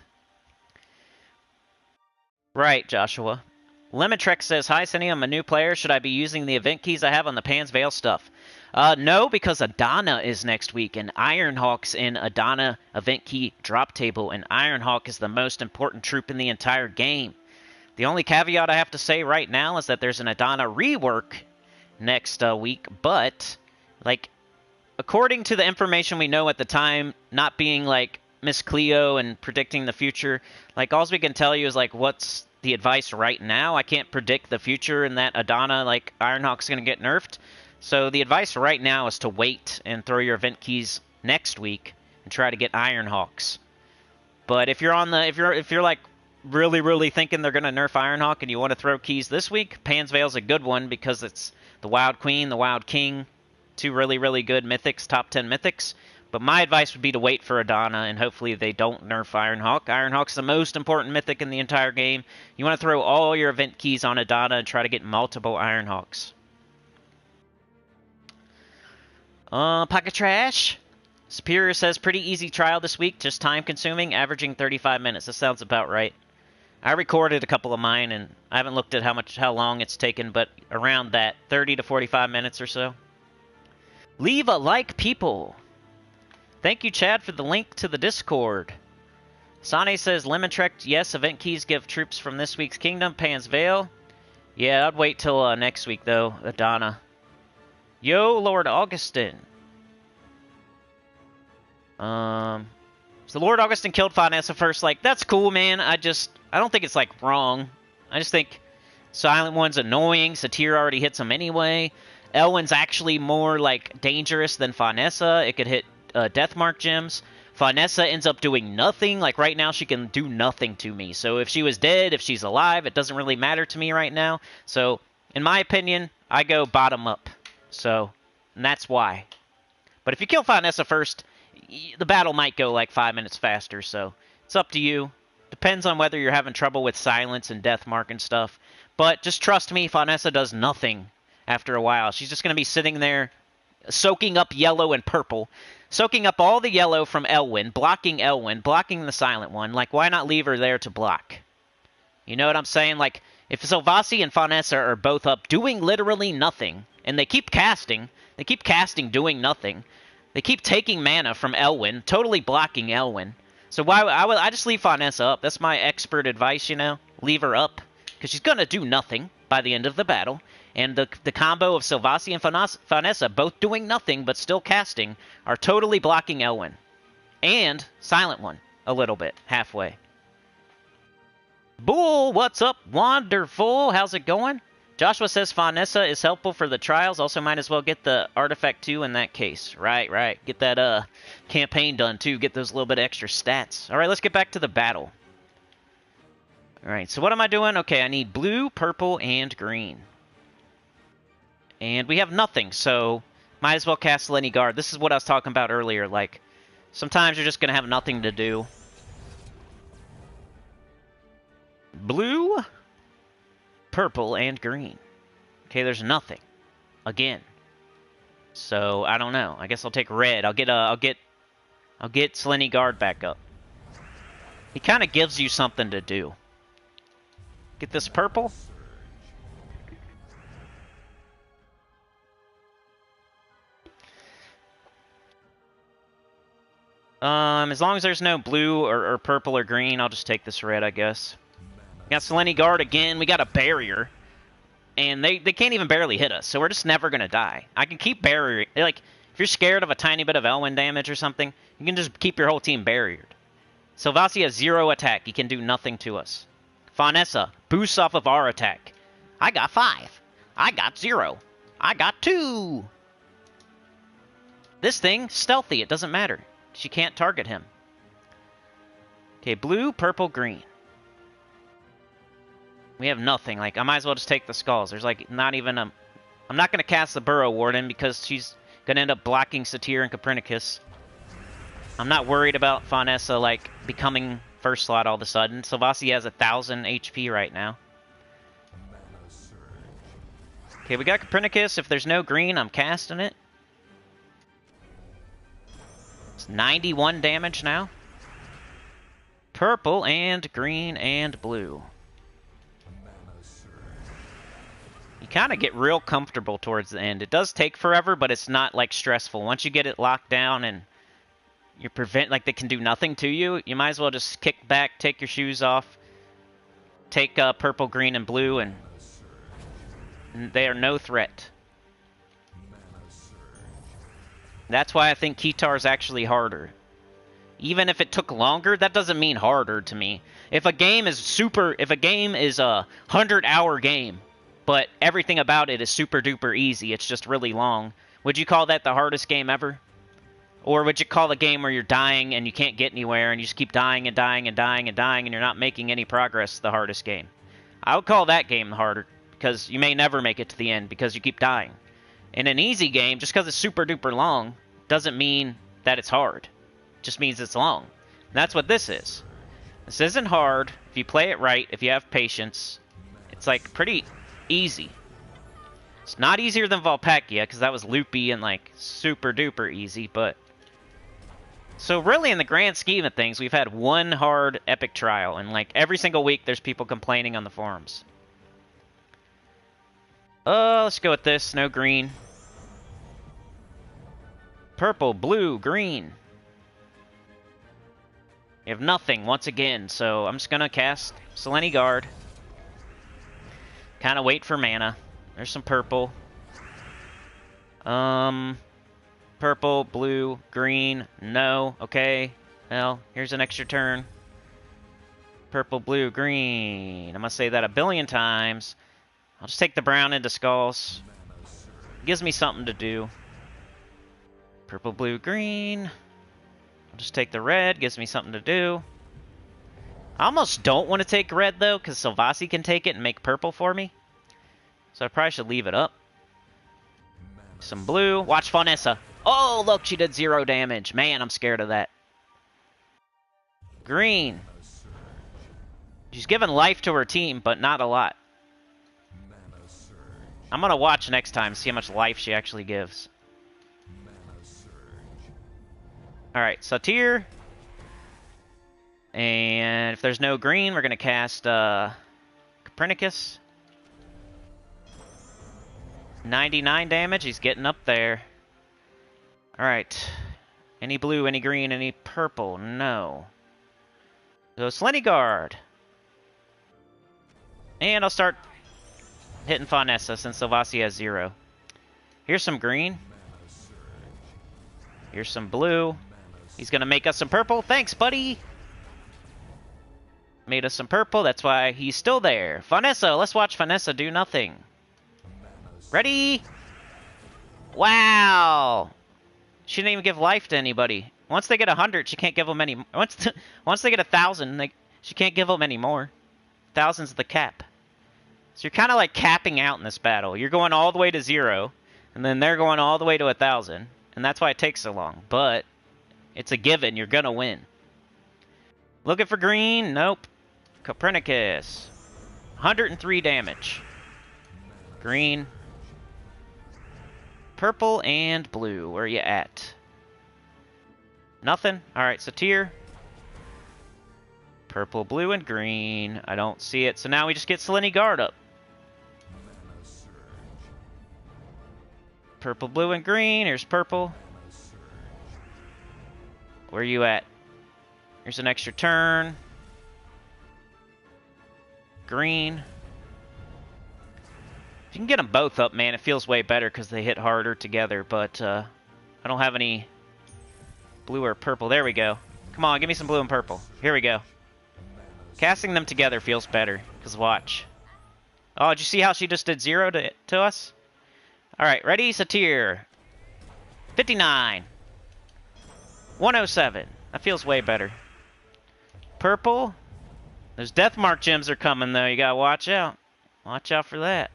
A: Right, Joshua. Lemon Trek says, hi, Cindy, I'm a new player. Should I be using the event keys I have on the Pan's Veil stuff? No, because Adana is next week, and Ironhawk's in Adana event key drop table, and Ironhawk is the most important troop in the entire game. The only caveat I have to say right now is that there's an Adana rework next week, but, like, according to the information we know at the time, not being, like, Miss Cleo and predicting the future, like, all we can tell you is, like, what's the advice right now. I can't predict the future and that Adana, like, Ironhawk's going to get nerfed. So the advice right now is to wait and throw your event keys next week and try to get Ironhawks. But if you're on the if you're like really thinking they're going to nerf Ironhawk and you want to throw keys this week, Pan's Veil's a good one because it's the Wild Queen, the Wild King, 2 really good mythics, top 10 mythics. But my advice would be to wait for Adana, and hopefully they don't nerf Ironhawk. Ironhawk's the most important mythic in the entire game. You want to throw all your event keys on Adana and try to get multiple Ironhawks. Pocket Trash. Superior says, pretty easy trial this week, just time-consuming, averaging 35 minutes. That sounds about right. I recorded a couple of mine, and I haven't looked at how long it's taken, but around that, 30 to 45 minutes or so. Leave a like, people. Thank you, Chad, for the link to the Discord. Sane says, Lemon Trek, yes, event keys give troops from this week's Kingdom, Pan's Veil. Yeah, I'd wait till next week, though, Adana. Yo, Lord Augustin. So Lord Augustin killed Finessa first. Like, that's cool, man. I don't think it's, like, wrong. I just think Silent One's annoying. Satir already hits him anyway. Elwyn's actually more, like, dangerous than Finessa. It could hit Deathmark gems. Finessa ends up doing nothing. Like, right now, she can do nothing to me. So if she was dead, if she's alive, it doesn't really matter to me right now. So, in my opinion, I go bottom up. So, and that's why. But if you kill Finessa first, the battle might go like 5 minutes faster, so it's up to you. Depends on whether you're having trouble with silence and Deathmark and stuff. But just trust me, Finessa does nothing after a while. She's just going to be sitting there soaking up yellow and purple, soaking up all the yellow from Elwyn, blocking the Silent One. Like, why not leave her there to block? You know what I'm saying? Like, if Sylvasi and Finessa are both up doing literally nothing, and they keep casting doing nothing, they keep taking mana from Elwyn, totally blocking Elwyn. So I just leave Finessa up. That's my expert advice, you know? Leave her up, because she's going to do nothing by the end of the battle. And the combo of Sylvasi and Finessa both doing nothing but still casting are totally blocking Elwyn. And Silent One, a little bit, halfway. Bull, what's up? Wonderful. How's it going? Joshua says Finessa is helpful for the trials. Also might as well get the artifact too in that case. Right. Get that campaign done too. Get those little bit of extra stats. Alright, let's get back to the battle. Alright, so what am I doing? Okay, I need blue, purple, and green. And we have nothing, so might as well cast Lenny Guard. This is what I was talking about earlier. Like, sometimes you're just going to have nothing to do. Blue, purple, and green. Okay, there's nothing. Again. So, I don't know. I guess I'll take red. I'll get Slenny Guard back up. He kind of gives you something to do. Get this purple. As long as there's no blue or purple or green, I'll just take this red, I guess. Got Slenny Guard again. We got a barrier. And they can't even barely hit us, so we're just never going to die. I can keep barrier. Like, if you're scared of a tiny bit of Elwyn damage or something, you can just keep your whole team barriered. Sylvasi has 0 attack. He can do nothing to us. Faunessa boosts off of our attack. I got 5. I got 0. I got 2. This thing, stealthy. It doesn't matter. She can't target him. Okay, blue, purple, green. We have nothing. Like, I might as well just take the skulls. There's, like, not even a... I'm not going to cast the Burrow Warden because she's going to end up blocking Satyr and Copernicus. I'm not worried about Faunessa, like, becoming first slot all of a sudden. Sylvasi has 1,000 HP right now. Okay, we got Copernicus. If there's no green, I'm casting it. It's 91 damage now. Purple and green and blue. You kind of get real comfortable towards the end. It does take forever, but it's not, like, stressful. Once you get it locked down and you like, they can do nothing to you, you might as well just kick back, take your shoes off, take purple, green, and blue, and they are no threat. That's why I think Kitar's actually harder. Even if it took longer, that doesn't mean harder to me. If a game is a 100-hour game, but everything about it is super duper easy, it's just really long, would you call that the hardest game ever? Or would you call a game where you're dying and you can't get anywhere and you just keep dying and dying and dying and dying and you're not making any progress the hardest game? I would call that game harder, because you may never make it to the end because you keep dying. In an easy game, just because it's super duper long, doesn't mean that it's hard. It just means it's long. And that's what this is. This isn't hard. If you play it right, if you have patience, it's like pretty easy. It's not easier than Valpacchia, because that was loopy and like super duper easy, but... So really, in the grand scheme of things, we've had one hard epic trial, and like every single week there's people complaining on the forums. Let's go with this. No green. Purple, blue, green. You have nothing once again, so I'm just gonna cast Selene Guard. Kind of wait for mana. There's some purple. Purple, blue, green. No. Okay. Well, here's an extra turn. Purple, blue, green. I'm gonna say that a billion times. I'll just take the brown into skulls. Gives me something to do. Purple, blue, green. I'll just take the red. Gives me something to do. I almost don't want to take red, though, because Sylvasi can take it and make purple for me. So I probably should leave it up. Some blue. Watch Faunessa. Oh, look, she did 0 damage. Man, I'm scared of that. Green. She's given life to her team, but not a lot. I'm going to watch next time, see how much life she actually gives. Alright, Satyr. And if there's no green, we're going to cast Copernicus. 99 damage, he's getting up there. Alright. Any blue, any green, any purple? No. So Selene Guard. And I'll start hitting Faunessa since Sylvasi has 0. Here's some green. Here's some blue. He's going to make us some purple. Thanks, buddy! Made us some purple. That's why he's still there. Faunessa. Let's watch Faunessa do nothing. Ready? Wow! She didn't even give life to anybody. Once they get 100, she can't give them any... Once they get 1,000, she can't give them any more. 1,000's the cap. So you're kind of like capping out in this battle. You're going all the way to 0, and then they're going all the way to 1,000, and that's why it takes so long. But it's a given. You're going to win. Looking for green? Nope. Copernicus. 103 damage. Green. Purple and blue. Where are you at? Nothing? Alright, Satyr. Purple, blue, and green. I don't see it. So now we just get Selene Guard up. Purple, blue, and green. Here's purple. Where are you at? Here's an extra turn. Green. If you can get them both up, man, it feels way better because they hit harder together. But I don't have any blue or purple. There we go. Come on, give me some blue and purple. Here we go. Casting them together feels better. Because watch. Oh, did you see how she just did 0 to us? Alright, ready? Satyr. 59. 107. That feels way better. Purple. Those Deathmark gems are coming, though. You gotta watch out. Watch out for that.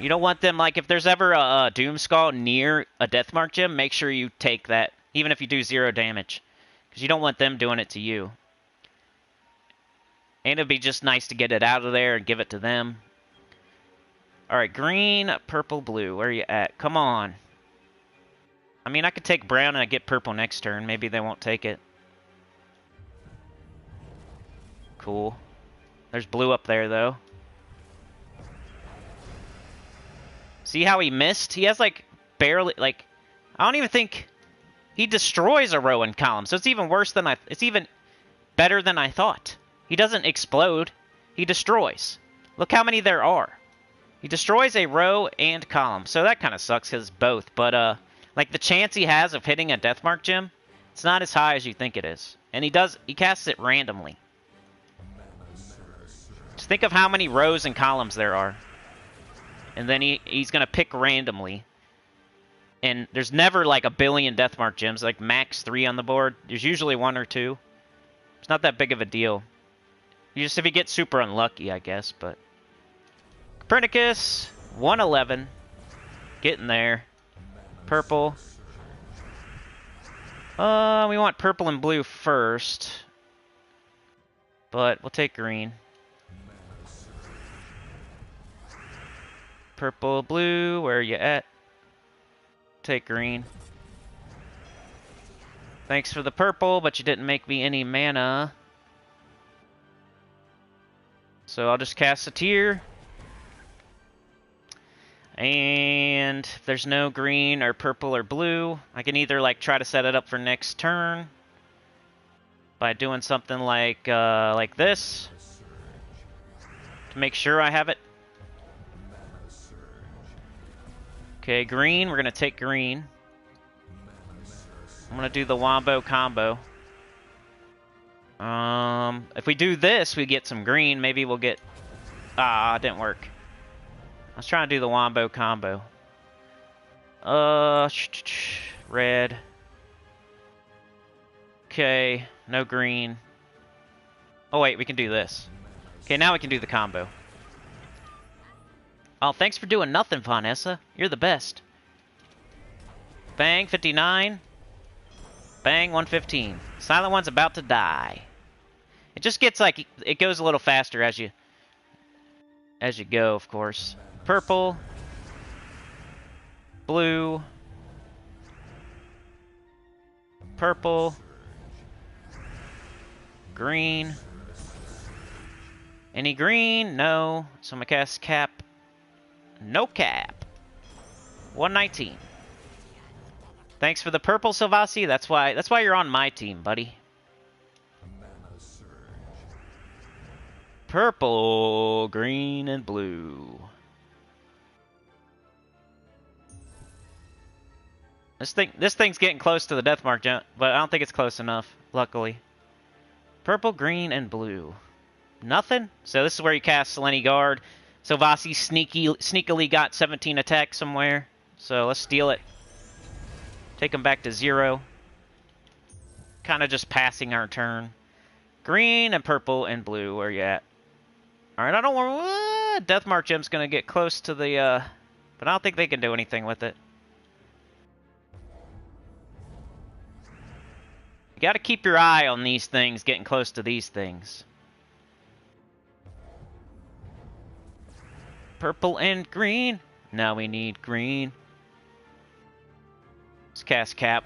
A: You don't want them, like, if there's ever a Doomskull near a Deathmark gem, make sure you take that, even if you do 0 damage. Because you don't want them doing it to you. And it'd be just nice to get it out of there and give it to them. Alright, green, purple, blue. Where are you at? Come on. I mean, I could take brown and I get purple next turn. Maybe they won't take it. Cool. There's blue up there, though. See how he missed? He has, like, barely, like... I don't even think... He destroys a row and column, so it's even worse than I... It's even better than I thought. He doesn't explode. He destroys. Look how many there are. He destroys a row and column, so that kind of sucks because it's both. But, like, the chance he has of hitting a Deathmark gem, it's not as high as you think it is. And he casts it randomly. Just think of how many rows and columns there are. And then he's going to pick randomly. And there's never, like, a billion Deathmark gems, like max 3 on the board. There's usually 1 or 2. It's not that big of a deal. Just if you get super unlucky, I guess, but... Copernicus, 111. Getting there. Purple. We want purple and blue first. But we'll take green. Purple, blue, where are you at? Take green. Thanks for the purple, but you didn't make me any mana. So I'll just cast a Satyr. And if there's no green or purple or blue, I can either like try to set it up for next turn by doing something like this to make sure I have it. Okay, green. We're gonna take green. I'm gonna do the Wombo combo. If we do this, we get some green. Maybe we'll get... Ah, it didn't work. I was trying to do the Wombo combo. Red. Okay, no green. Oh wait, we can do this. Okay, now we can do the combo. Oh, thanks for doing nothing, Vanessa. You're the best. Bang, 59. Bang, 115. Silent One's about to die. It just gets like, it goes a little faster as you go, of course. Purple. Blue. Purple. Green. Any green? No. So I'm gonna cast cap. No cap. 119. Thanks for the purple, Silvasi. That's why you're on my team, buddy. Purple, green, and blue. This thing's getting close to the Deathmark jump, but I don't think it's close enough, luckily. Purple, green, and blue. Nothing? So this is where you cast Selene Guard. Silvasi sneakily got 17 attack somewhere. So let's steal it. Take him back to 0. Kind of just passing our turn. Green and purple and blue, where you at? Alright, I don't want... Deathmark Gem's gonna get close to the, but I don't think they can do anything with it. You gotta keep your eye on these things, getting close to these things. Purple and green. Now we need green. Let's cast Cap.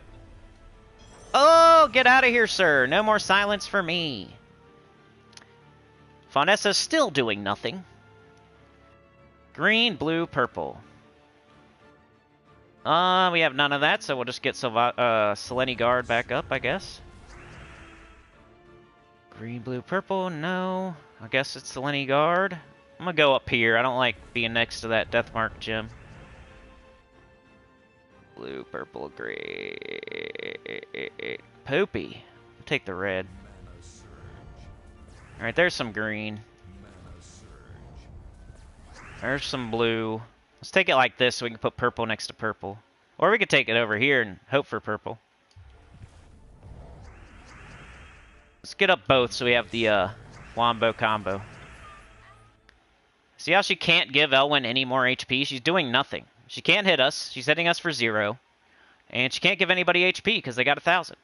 A: Oh, get out of here, sir. No more silence for me. Faunessa's still doing nothing. Green, blue, purple. We have none of that, so we'll just get Selene Guard back up, I guess. Green, blue, purple, no. I guess it's Selene Guard. I'm gonna go up here. I don't like being next to that Deathmark Gem. Blue, purple, gray. Poopy. I'll take the red. Alright, there's some green. There's some blue. Let's take it like this so we can put purple next to purple. Or we could take it over here and hope for purple. Let's get up both so we have the Wombo combo. See how she can't give Elwyn any more HP? She's doing nothing. She can't hit us. She's hitting us for 0. And she can't give anybody HP because they got 1,000.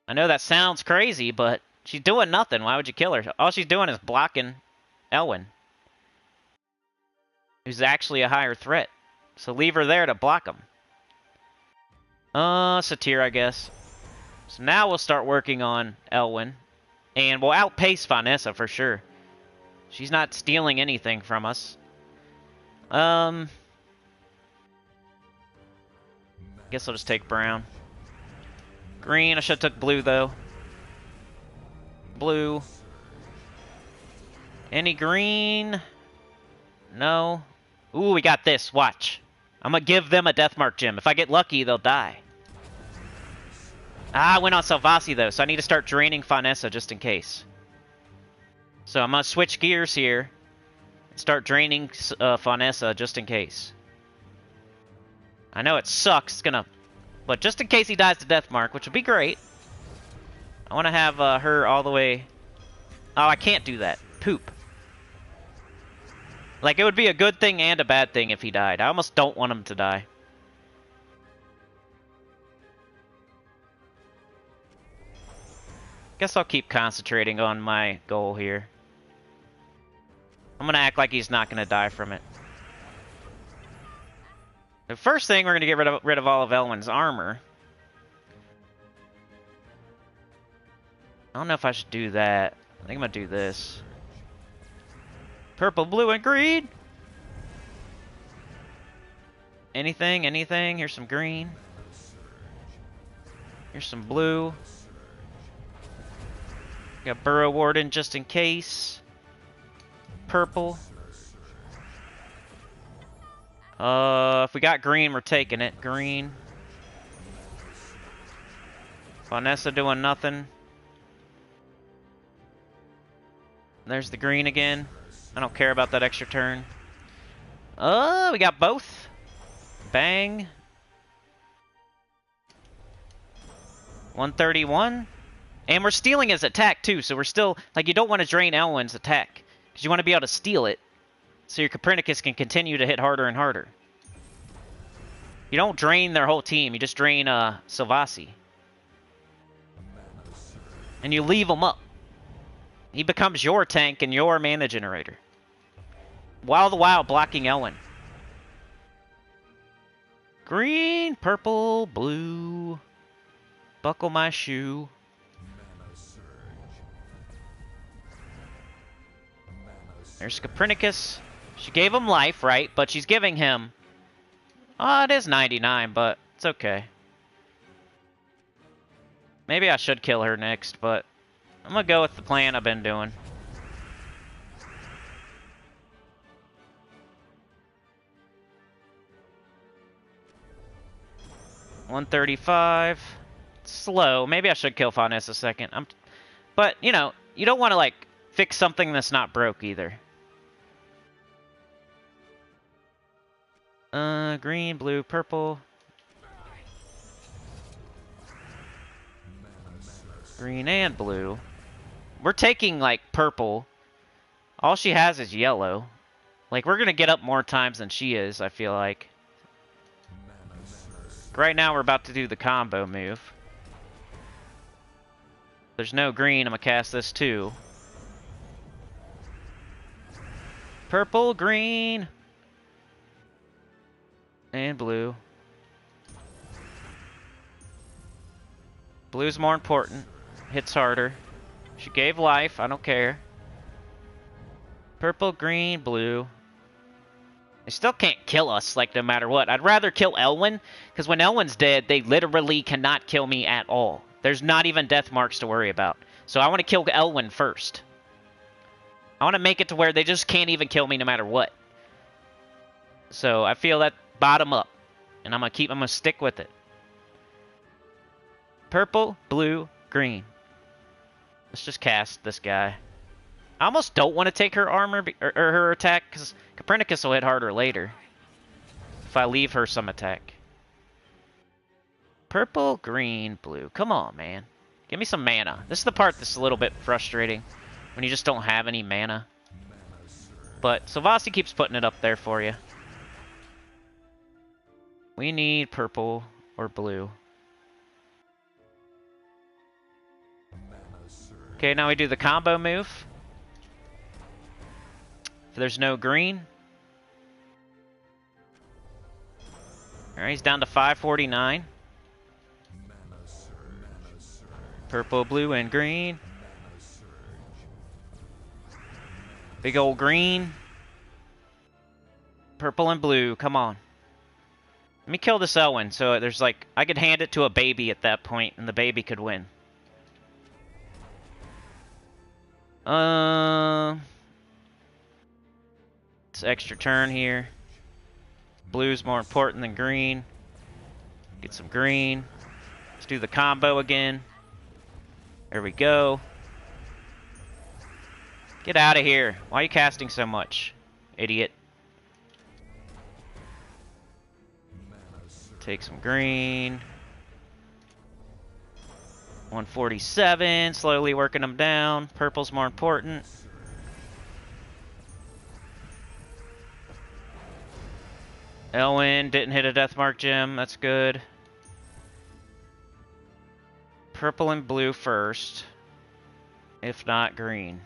A: I know that sounds crazy, but she's doing nothing. Why would you kill her? All she's doing is blocking Elwyn, who's actually a higher threat. So leave her there to block him. Satyr, I guess. So now we'll start working on Elwyn. And we'll outpace Faunessa for sure. She's not stealing anything from us. Guess I'll just take brown. Green, I should have took blue though. Blue. Any green? No. Ooh, we got this. Watch. I'm gonna give them a Deathmark Gem. If I get lucky, they'll die. Ah, I went on Salvasi though, so I need to start draining Faunessa just in case. So I'm gonna switch gears here and start draining Faunessa just in case. I know it sucks, it's gonna... But just in case he dies to Deathmark, which would be great. I want to have her all the way... Oh, I can't do that. Poop. Like, it would be a good thing and a bad thing if he died. I almost don't want him to die. Guess I'll keep concentrating on my goal here. I'm gonna act like he's not gonna die from it. The first thing, we're gonna get rid of all of Elwyn's armor. I don't know if I should do that. I think I'm gonna do this. Purple, blue, and green. Anything, anything. Here's some green. Here's some blue. Got Burrow Warden just in case. Purple. If we got green, we're taking it. Green. Faunessa doing nothing. There's the green again. I don't care about that extra turn. We got both. Bang. 131. And we're stealing his attack, too, so we're still... Like, you don't want to drain Elwyn's attack, because you want to be able to steal it, so your Copernicus can continue to hit harder and harder. You don't drain their whole team, you just drain Salvasi. And you leave him up. He becomes your tank and your mana generator. While blocking Elwyn. Green, purple, blue. Buckle my shoe. There's Copernicus. She gave him life, right? But she's giving him... Oh, it is 99, but it's okay. Maybe I should kill her next, but... I'm gonna go with the plan I've been doing. $135. Slow. Maybe I should kill Faunessa second. But, you know, you don't want to, like, fix something that's not broke either. Green, blue, purple. Green and blue. We're taking, like, purple. All she has is yellow. Like, we're going to get up more times than she is, I feel like. Right now, we're about to do the combo move. There's no green. I'm going to cast this, too. Purple, green, and blue. Blue's more important. Hits harder. She gave life. I don't care. Purple, green, blue. They still can't kill us, like, no matter what. I'd rather kill Elwyn, because when Elwyn's dead, they literally cannot kill me at all. There's not even death marks to worry about. So I want to kill Elwyn first. I want to make it to where they just can't even kill me no matter what. So I feel that bottom up. And I'm going to stick with it. Purple, blue, green. Let's just cast this guy. I almost don't want to take her armor or her attack, because Copernicus will hit harder later. If I leave her some attack. Purple, green, blue. Come on, man. Give me some mana. This is the part that's a little bit frustrating. When you just don't have any mana. But Sylvasi keeps putting it up there for you. We need purple or blue. Okay, now we do the combo move. If there's no green. Alright, he's down to 549. Purple, blue, and green. Big old green. Purple and blue, come on. Let me kill this Elwyn, so there's like, I could hand it to a baby at that point, and the baby could win. It's extra turn here. Blue's more important than green. Get some green. Let's do the combo again. There we go. Get out of here. Why are you casting so much? Idiot. Take some green. 147. Slowly working them down. Purple's more important. Elwyn didn't hit a death mark gem. That's good. Purple and blue first. If not, green.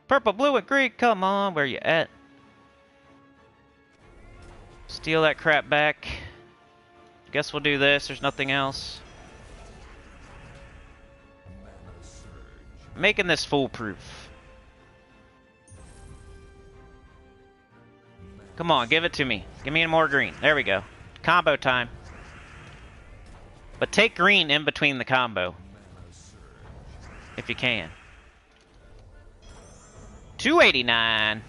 A: Purple, blue, and green. Come on, where you at? Steal that crap back. Guess we'll do this. There's nothing else. Making this foolproof. Come on, give it to me. Give me more green. There we go. Combo time. But take green in between the combo. If you can. 289.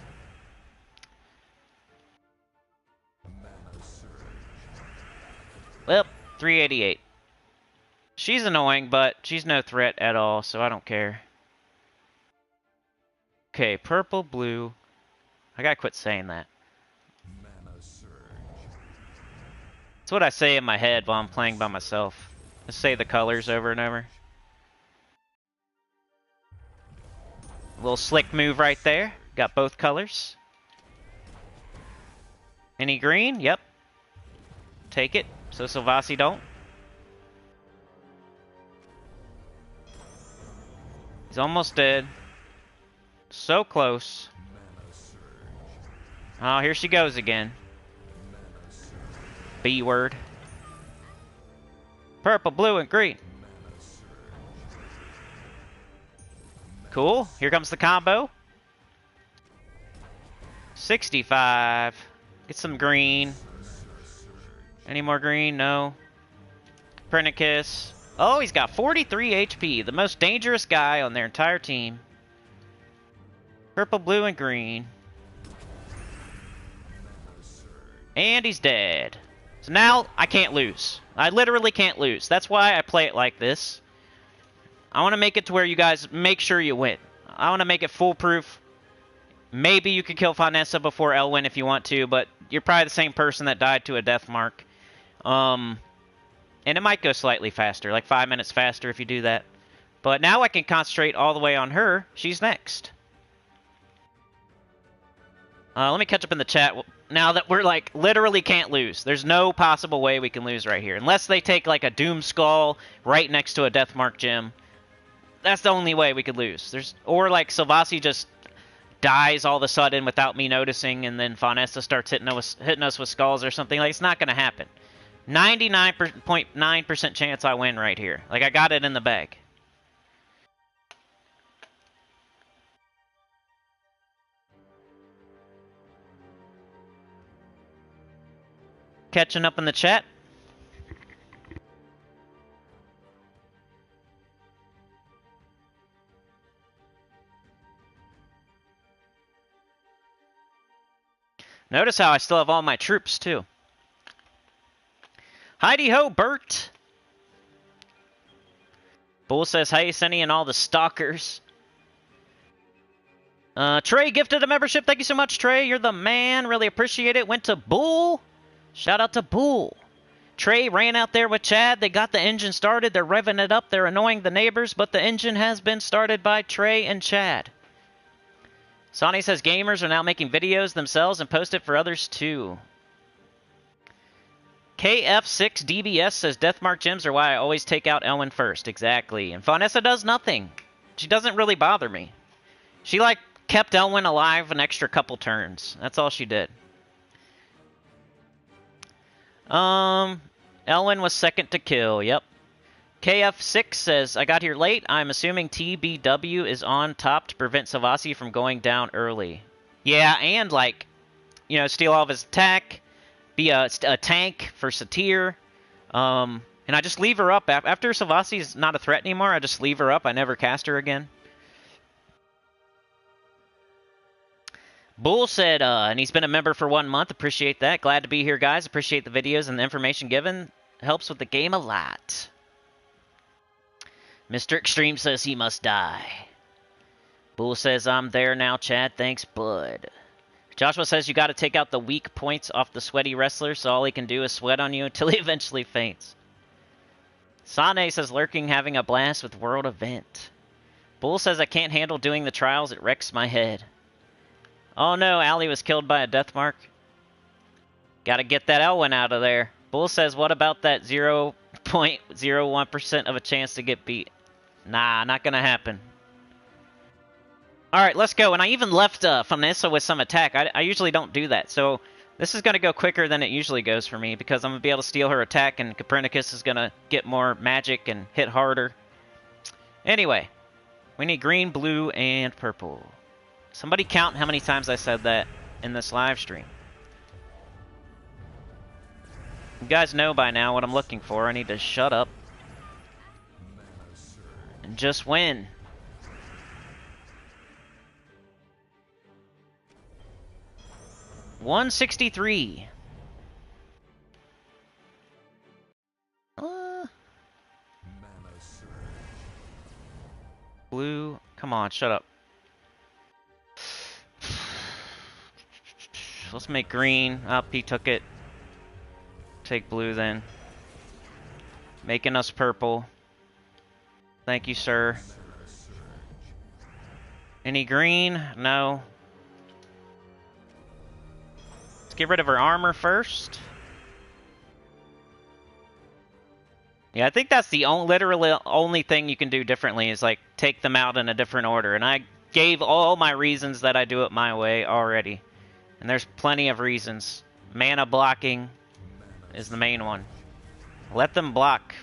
A: Well, 388. She's annoying, but she's no threat at all, so I don't care. Okay, purple, blue. I gotta quit saying that. That's what I say in my head while I'm playing by myself. Just say the colors over and over. A little slick move right there. Got both colors. Any green? Yep. Take it. So Sylvasi don't. He's almost dead. So close. Oh, here she goes again. B word. Purple, blue, and green. Cool. Here comes the combo. 65. Get some green. Any more green? No. Copernicus. Oh, he's got 43 HP. The most dangerous guy on their entire team. Purple, blue, and green. And he's dead. So now I can't lose. I literally can't lose. That's why I play it like this. I want to make it to where you guys make sure you win. I want to make it foolproof. Maybe you could kill Vanessa before Elwyn if you want to, but you're probably the same person that died to a death mark. And it might go slightly faster, like 5 minutes faster if you do that. But now I can concentrate all the way on her. She's next. Let me catch up in the chat now that we're, like, literally can't lose. There's no possible way we can lose right here. Unless they take, like, a Doom Skull right next to a Deathmark Gem. That's the only way we could lose. Or, like, Sylvasi just dies all of a sudden without me noticing, and then Faunessa starts hitting us with skulls or something. Like, it's not going to happen. 99.9% chance I win right here. Like, I got it in the bag. Catching up in the chat. Notice how I still have all my troops, too. Heidi-ho, Bert! Bull says, hey, Sunny and all the stalkers. Trey gifted a membership. Thank you so much, Trey. You're the man. Really appreciate it. Went to Bull. Shout out to Bull. Trey ran out there with Chad. They got the engine started. They're revving it up. They're annoying the neighbors, but the engine has been started by Trey and Chad. Sonny says gamers are now making videos themselves and post it for others too. KF6DBS says Deathmark gems are why I always take out Elwyn first. Exactly. And Faunessa does nothing. She doesn't really bother me. She, like, kept Elwyn alive an extra couple turns. That's all she did. Elwyn was second to kill. Yep. KF6 says, I got here late. I'm assuming TBW is on top to prevent Sylvasi from going down early. Yeah, and, like, you know, steal all of his attack, be a tank for Satyr. And I just leave her up. After Sylvasi's not a threat anymore, I just leave her up. I never cast her again. Bull said, and he's been a member for 1 month. Appreciate that. Glad to be here, guys. Appreciate the videos and the information given. Helps with the game a lot. Mr. Extreme says he must die. Bull says, I'm there now, Chad. Thanks, bud. Joshua says you got to take out the weak points off the sweaty wrestler, so all he can do is sweat on you until he eventually faints. Sane says lurking, having a blast with World Event. Bull says I can't handle doing the trials. It wrecks my head. Oh no, Allie was killed by a Deathmark. Gotta get that Elwyn out of there. Bull says, what about that 0.01% of a chance to get beat? Nah, not gonna happen. Alright, let's go. And I even left Faunessa with some attack. I usually don't do that. So this is gonna go quicker than it usually goes for me, because I'm gonna be able to steal her attack, and Copernicus is gonna get more magic and hit harder. Anyway, we need green, blue, and purple. Somebody count how many times I said that in this live stream. You guys know by now what I'm looking for. I need to shut up and just win. $163. Blue. Come on, shut up. Let's make green. Up, he took it. Take blue then. Making us purple. Thank you, sir. Any green? No. Let's get rid of her armor first. Yeah, I think that's the literally only thing you can do differently is, like, take them out in a different order. And I gave all my reasons that I do it my way already. And there's plenty of reasons. Mana blocking is the main one. Let them block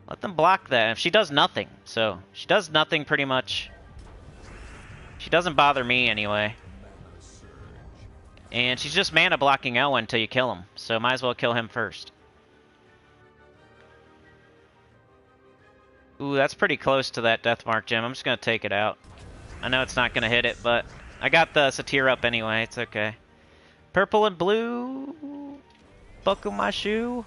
A: that. If she does nothing. So, she does nothing pretty much. She doesn't bother me anyway. And she's just mana blocking Elwyn until you kill him. So might as well kill him first. Ooh, that's pretty close to that Deathmark gem. I'm just going to take it out. I know it's not going to hit it, but I got the Satyr up anyway. It's okay. Purple and blue. Buckle my shoe.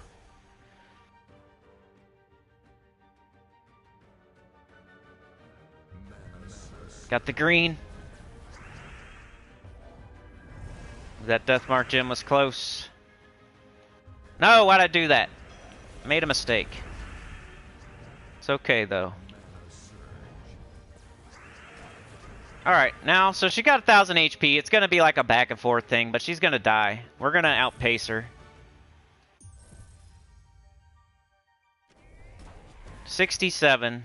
A: Got the green. That Deathmark gem was close. No, why'd I do that? Made a mistake. It's okay, though. Alright, now, so she got 1,000 HP. It's gonna be like a back and forth thing, but she's gonna die. We're gonna outpace her. 67.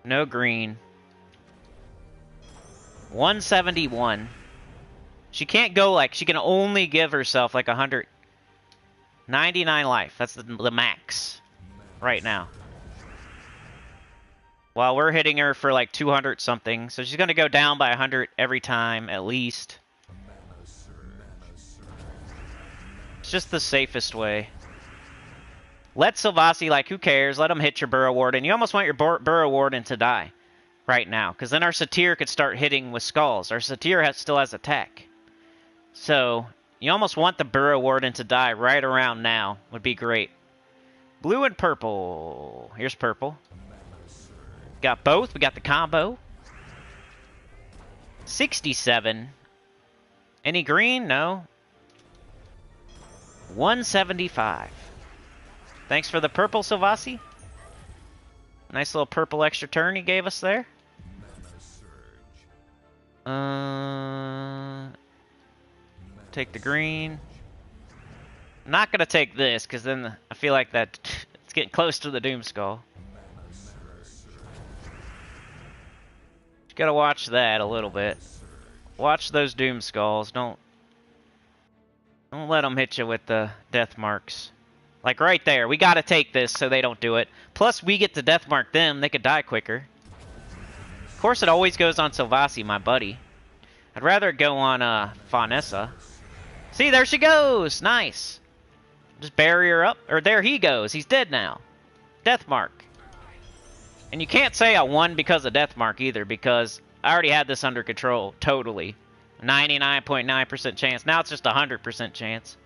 A: No green. 171. She can't go like, she can only give herself like 199 life. That's the max right now. While we're hitting her for like 200 something. So she's going to go down by 100 every time at least. It's just the safest way. Let Sylvasi, like, who cares? Let him hit your Burrow Warden. You almost want your Burrow Warden to die right now, because then our Satyr could start hitting with skulls. Our Satyr still has attack. So, you almost want the Burrow Warden to die right around now. Would be great. Blue and purple. Here's purple. Got both. We got the combo. 67. Any green? No. 175. Thanks for the purple, Sylvasi. Nice little purple extra turn he gave us there. Take the green. I'm not going to take this, because then I feel like that it's getting close to the Doom Skull. You got to watch that a little bit. Watch those Doom Skulls. Don't let them hit you with the death marks. Like right there, we gotta take this so they don't do it. Plus, we get to death mark them, they could die quicker. Of course, it always goes on Sylvasi, my buddy. I'd rather it go on Faunessa. See, there she goes! Nice! Just bury her up. Or there he goes, he's dead now. Death mark. And you can't say I won because of death mark either, because I already had this under control, totally. 99.9% chance. Now it's just a 100% chance.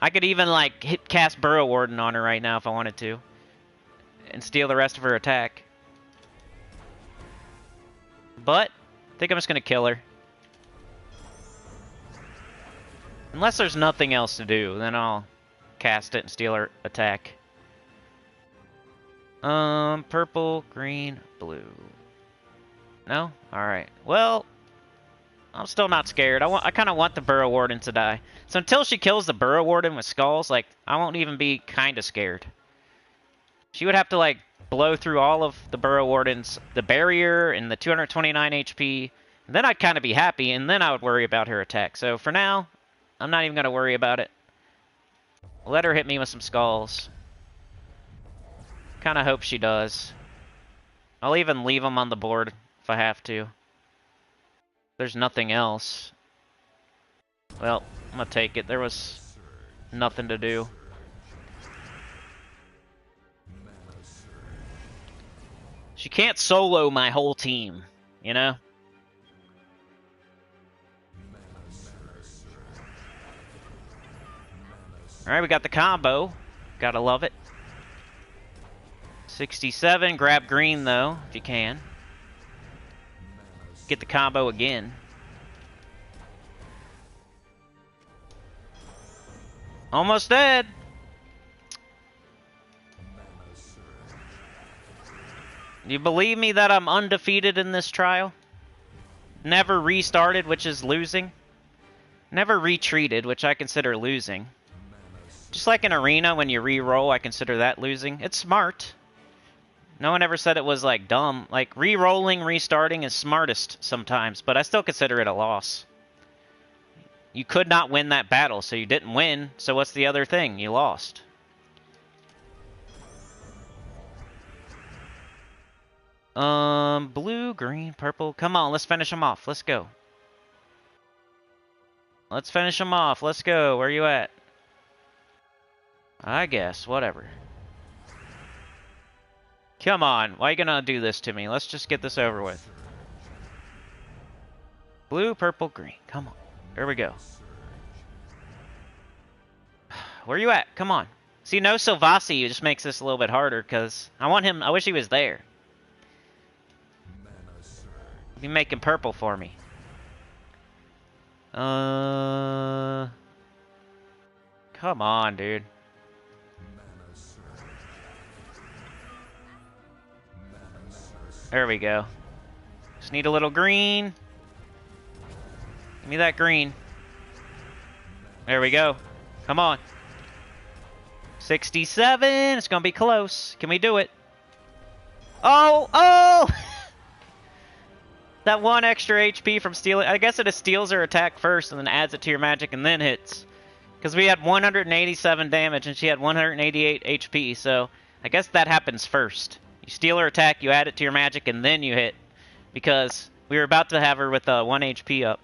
A: I could even, like, cast Burrow Warden on her right now if I wanted to. And steal the rest of her attack. But, I think I'm just going to kill her. Unless there's nothing else to do, then I'll cast it and steal her attack. Purple, green, blue. No? Alright. Well, I'm still not scared. I kind of want the Burrow Warden to die. So until she kills the Burrow Warden with skulls, like, I won't even be kind of scared. She would have to, like, blow through all of the Burrow Wardens, the barrier, and the 229 HP. And then I'd kind of be happy, and then I would worry about her attack. So for now, I'm not even going to worry about it. Let her hit me with some skulls. Kind of hope she does. I'll even leave them on the board if I have to. There's nothing else. Well, I'm gonna take it. There was nothing to do. She can't solo my whole team, you know? Alright, we got the combo. Gotta love it. 67. Grab green, though, if you can. Get the combo again. Almost dead. Do you believe me that I'm undefeated in this trial? Never restarted, which is losing. Never retreated, which I consider losing. Just like in Arena, when you re-roll, I consider that losing. It's smart. No one ever said it was, like, dumb. Like, re-rolling, restarting is smartest sometimes, but I still consider it a loss. You could not win that battle, so you didn't win, so what's the other thing? You lost. Blue, green, purple. Come on, let's finish them off. Let's go. Let's finish them off. Let's go. Where you at? I guess. Whatever. Come on. Why are you gonna do this to me? Let's just get this over with. Blue, purple, green. Come on. There we go. Where you at? Come on. See, no Sylvasi just makes this a little bit harder, because I want him... I wish he was there. Be making purple for me. Come on, dude. There we go. Just need a little green. Give me that green. There we go. Come on. 67. It's going to be close. Can we do it? Oh! Oh! That one extra HP from stealing. I guess it steals her attack first and then adds it to your magic and then hits. Because we had 187 damage and she had 188 HP. So I guess that happens first. You steal her attack, you add it to your magic, and then you hit. Because we were about to have her with 1 HP up.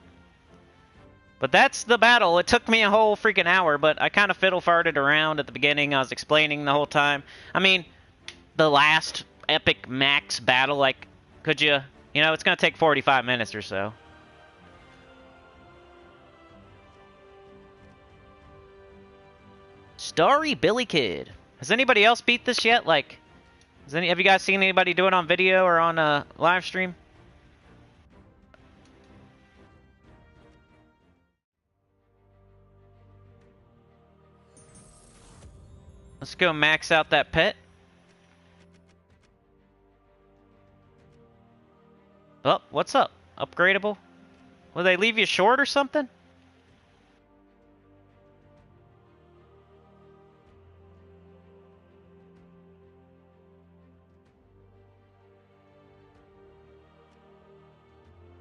A: But that's the battle. It took me a whole freaking hour, but I kind of fiddle-farted around at the beginning. I was explaining the whole time. I mean, the last epic max battle, like, could you... You know, it's going to take 45 minutes or so. Starry Billy Kid. Has anybody else beat this yet? Like, have you guys seen anybody do it on video or on a live stream? Let's go max out that pet. Oh, what's up? Upgradable? Will they leave you short or something?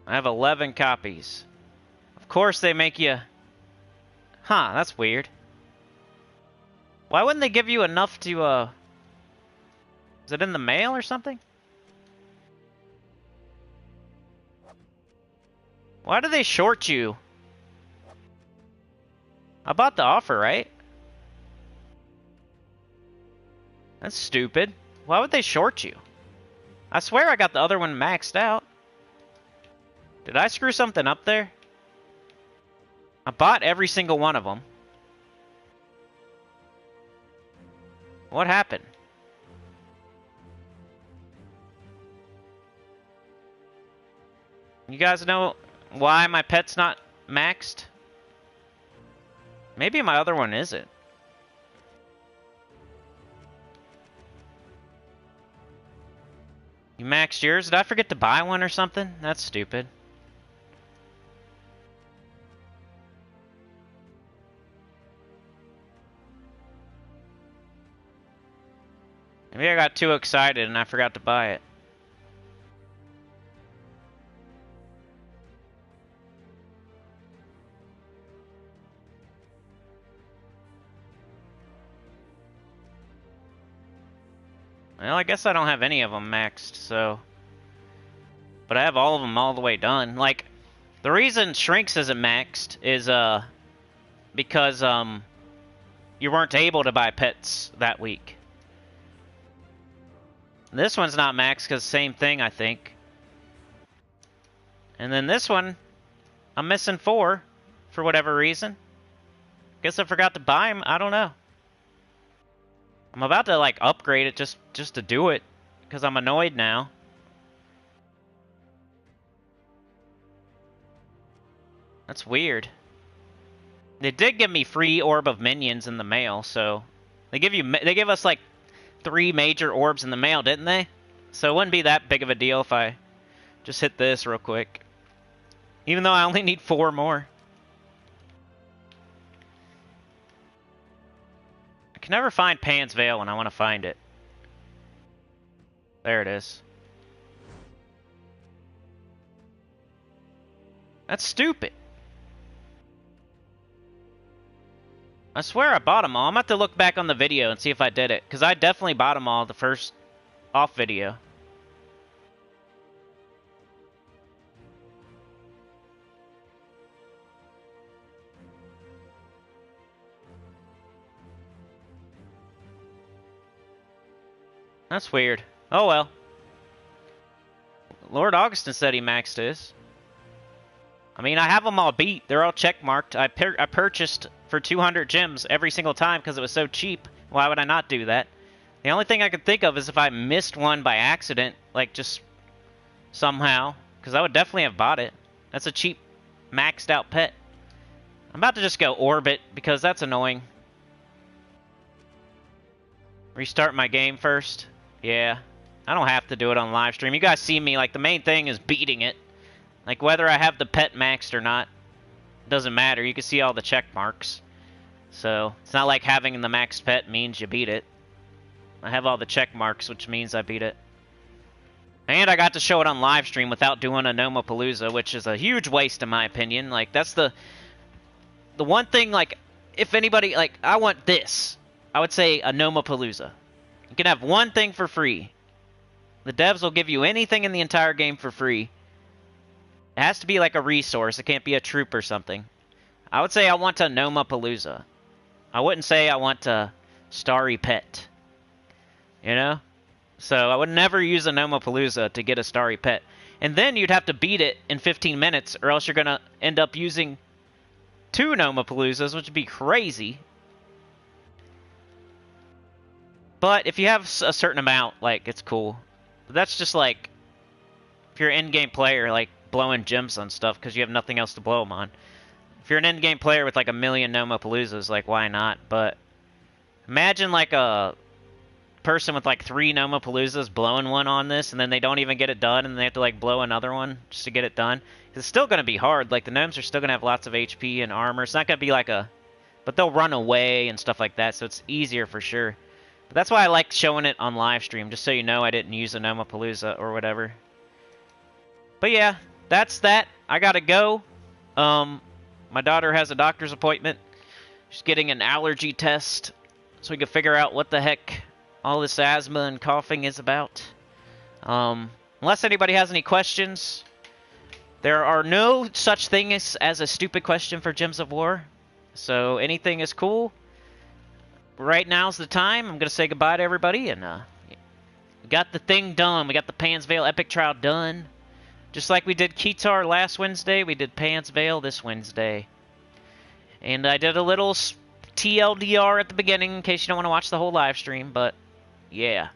A: I have 11 copies. Of course they make you... Huh, that's weird. Why wouldn't they give you enough to, Is it in the mail or something? Why do they short you? I bought the offer, right? That's stupid. Why would they short you? I swear I got the other one maxed out. Did I screw something up there? I bought every single one of them. What happened? You guys know why my pet's not maxed? Maybe my other one isn't. You maxed yours? Did I forget to buy one or something? That's stupid. Maybe I got too excited and I forgot to buy it. Well, I guess I don't have any of them maxed, so... But I have all of them all the way done. Like, the reason Shrinks isn't maxed is, because, you weren't able to buy pets that week. This one's not maxed because same thing, I think. And then this one, I'm missing 4 for whatever reason. Guess I forgot to buy them. I don't know. I'm about to, like, upgrade it just to do it, because I'm annoyed now. That's weird. They did give me free orb of minions in the mail, so... They give us, like, 3 major orbs in the mail, didn't they? So it wouldn't be that big of a deal if I just hit this real quick. Even though I only need 4 more. I can never find Pan's Veil when I want to find it. There it is. That's stupid. I swear I bought them all. I'm going to have to look back on the video and see if I did it. Because I definitely bought them all the first off video. That's weird. Oh well. Lord Augustin said he maxed his. I mean, I have them all beat. They're all checkmarked. I purchased for 200 gems every single time because it was so cheap. Why would I not do that? The only thing I could think of is if I missed one by accident, like just somehow, because I would definitely have bought it. That's a cheap, maxed out pet. I'm about to just go orbit because that's annoying. Restart my game first. Yeah. I don't have to do it on live stream. You guys see me, like, the main thing is beating it. Like, whether I have the pet maxed or not, doesn't matter. You can see all the check marks. So, it's not like having the maxed pet means you beat it. I have all the check marks, which means I beat it. And I got to show it on live stream without doing a Nomapalooza, which is a huge waste in my opinion. Like, that's the one thing, like, if anybody, like, I want this, I would say a Nomapalooza. You can have one thing for free. The devs will give you anything in the entire game for free. It has to be like a resource. It can't be a troop or something. I would say I want a Nomapalooza. I wouldn't say I want a Starry Pet. You know? So I would never use a Nomapalooza to get a Starry Pet. And then you'd have to beat it in 15 minutes, or else you're going to end up using 2 Nomapaloozas, which would be crazy. But if you have a certain amount, like, it's cool. But that's just like, if you're an in-game player, like, blowing gems on stuff because you have nothing else to blow them on. If you're an in-game player with, like, 1,000,000 Nomapaloozas, like, why not? But imagine, like, a person with, like, 3 Nomapaloozas blowing one on this, and then they don't even get it done, and they have to, like, blow another one just to get it done. It's still going to be hard. Like, the gnomes are still going to have lots of HP and armor. It's not going to be like a... But they'll run away and stuff like that, so it's easier for sure. But that's why I like showing it on live stream, just so you know I didn't use a Nomapalooza or whatever. But yeah, that's that. I gotta go. My daughter has a doctor's appointment. She's getting an allergy test, so we can figure out what the heck all this asthma and coughing is about. Unless anybody has any questions, there are no such things as a stupid question for Gems of War. So anything is cool. Right now's the time. I'm going to say goodbye to everybody, and we got the thing done. We got the Pan's Veil Epic Trial done. Just like we did Kitar last Wednesday, we did Pan's Veil this Wednesday. And I did a little TLDR at the beginning in case you don't want to watch the whole live stream, but yeah.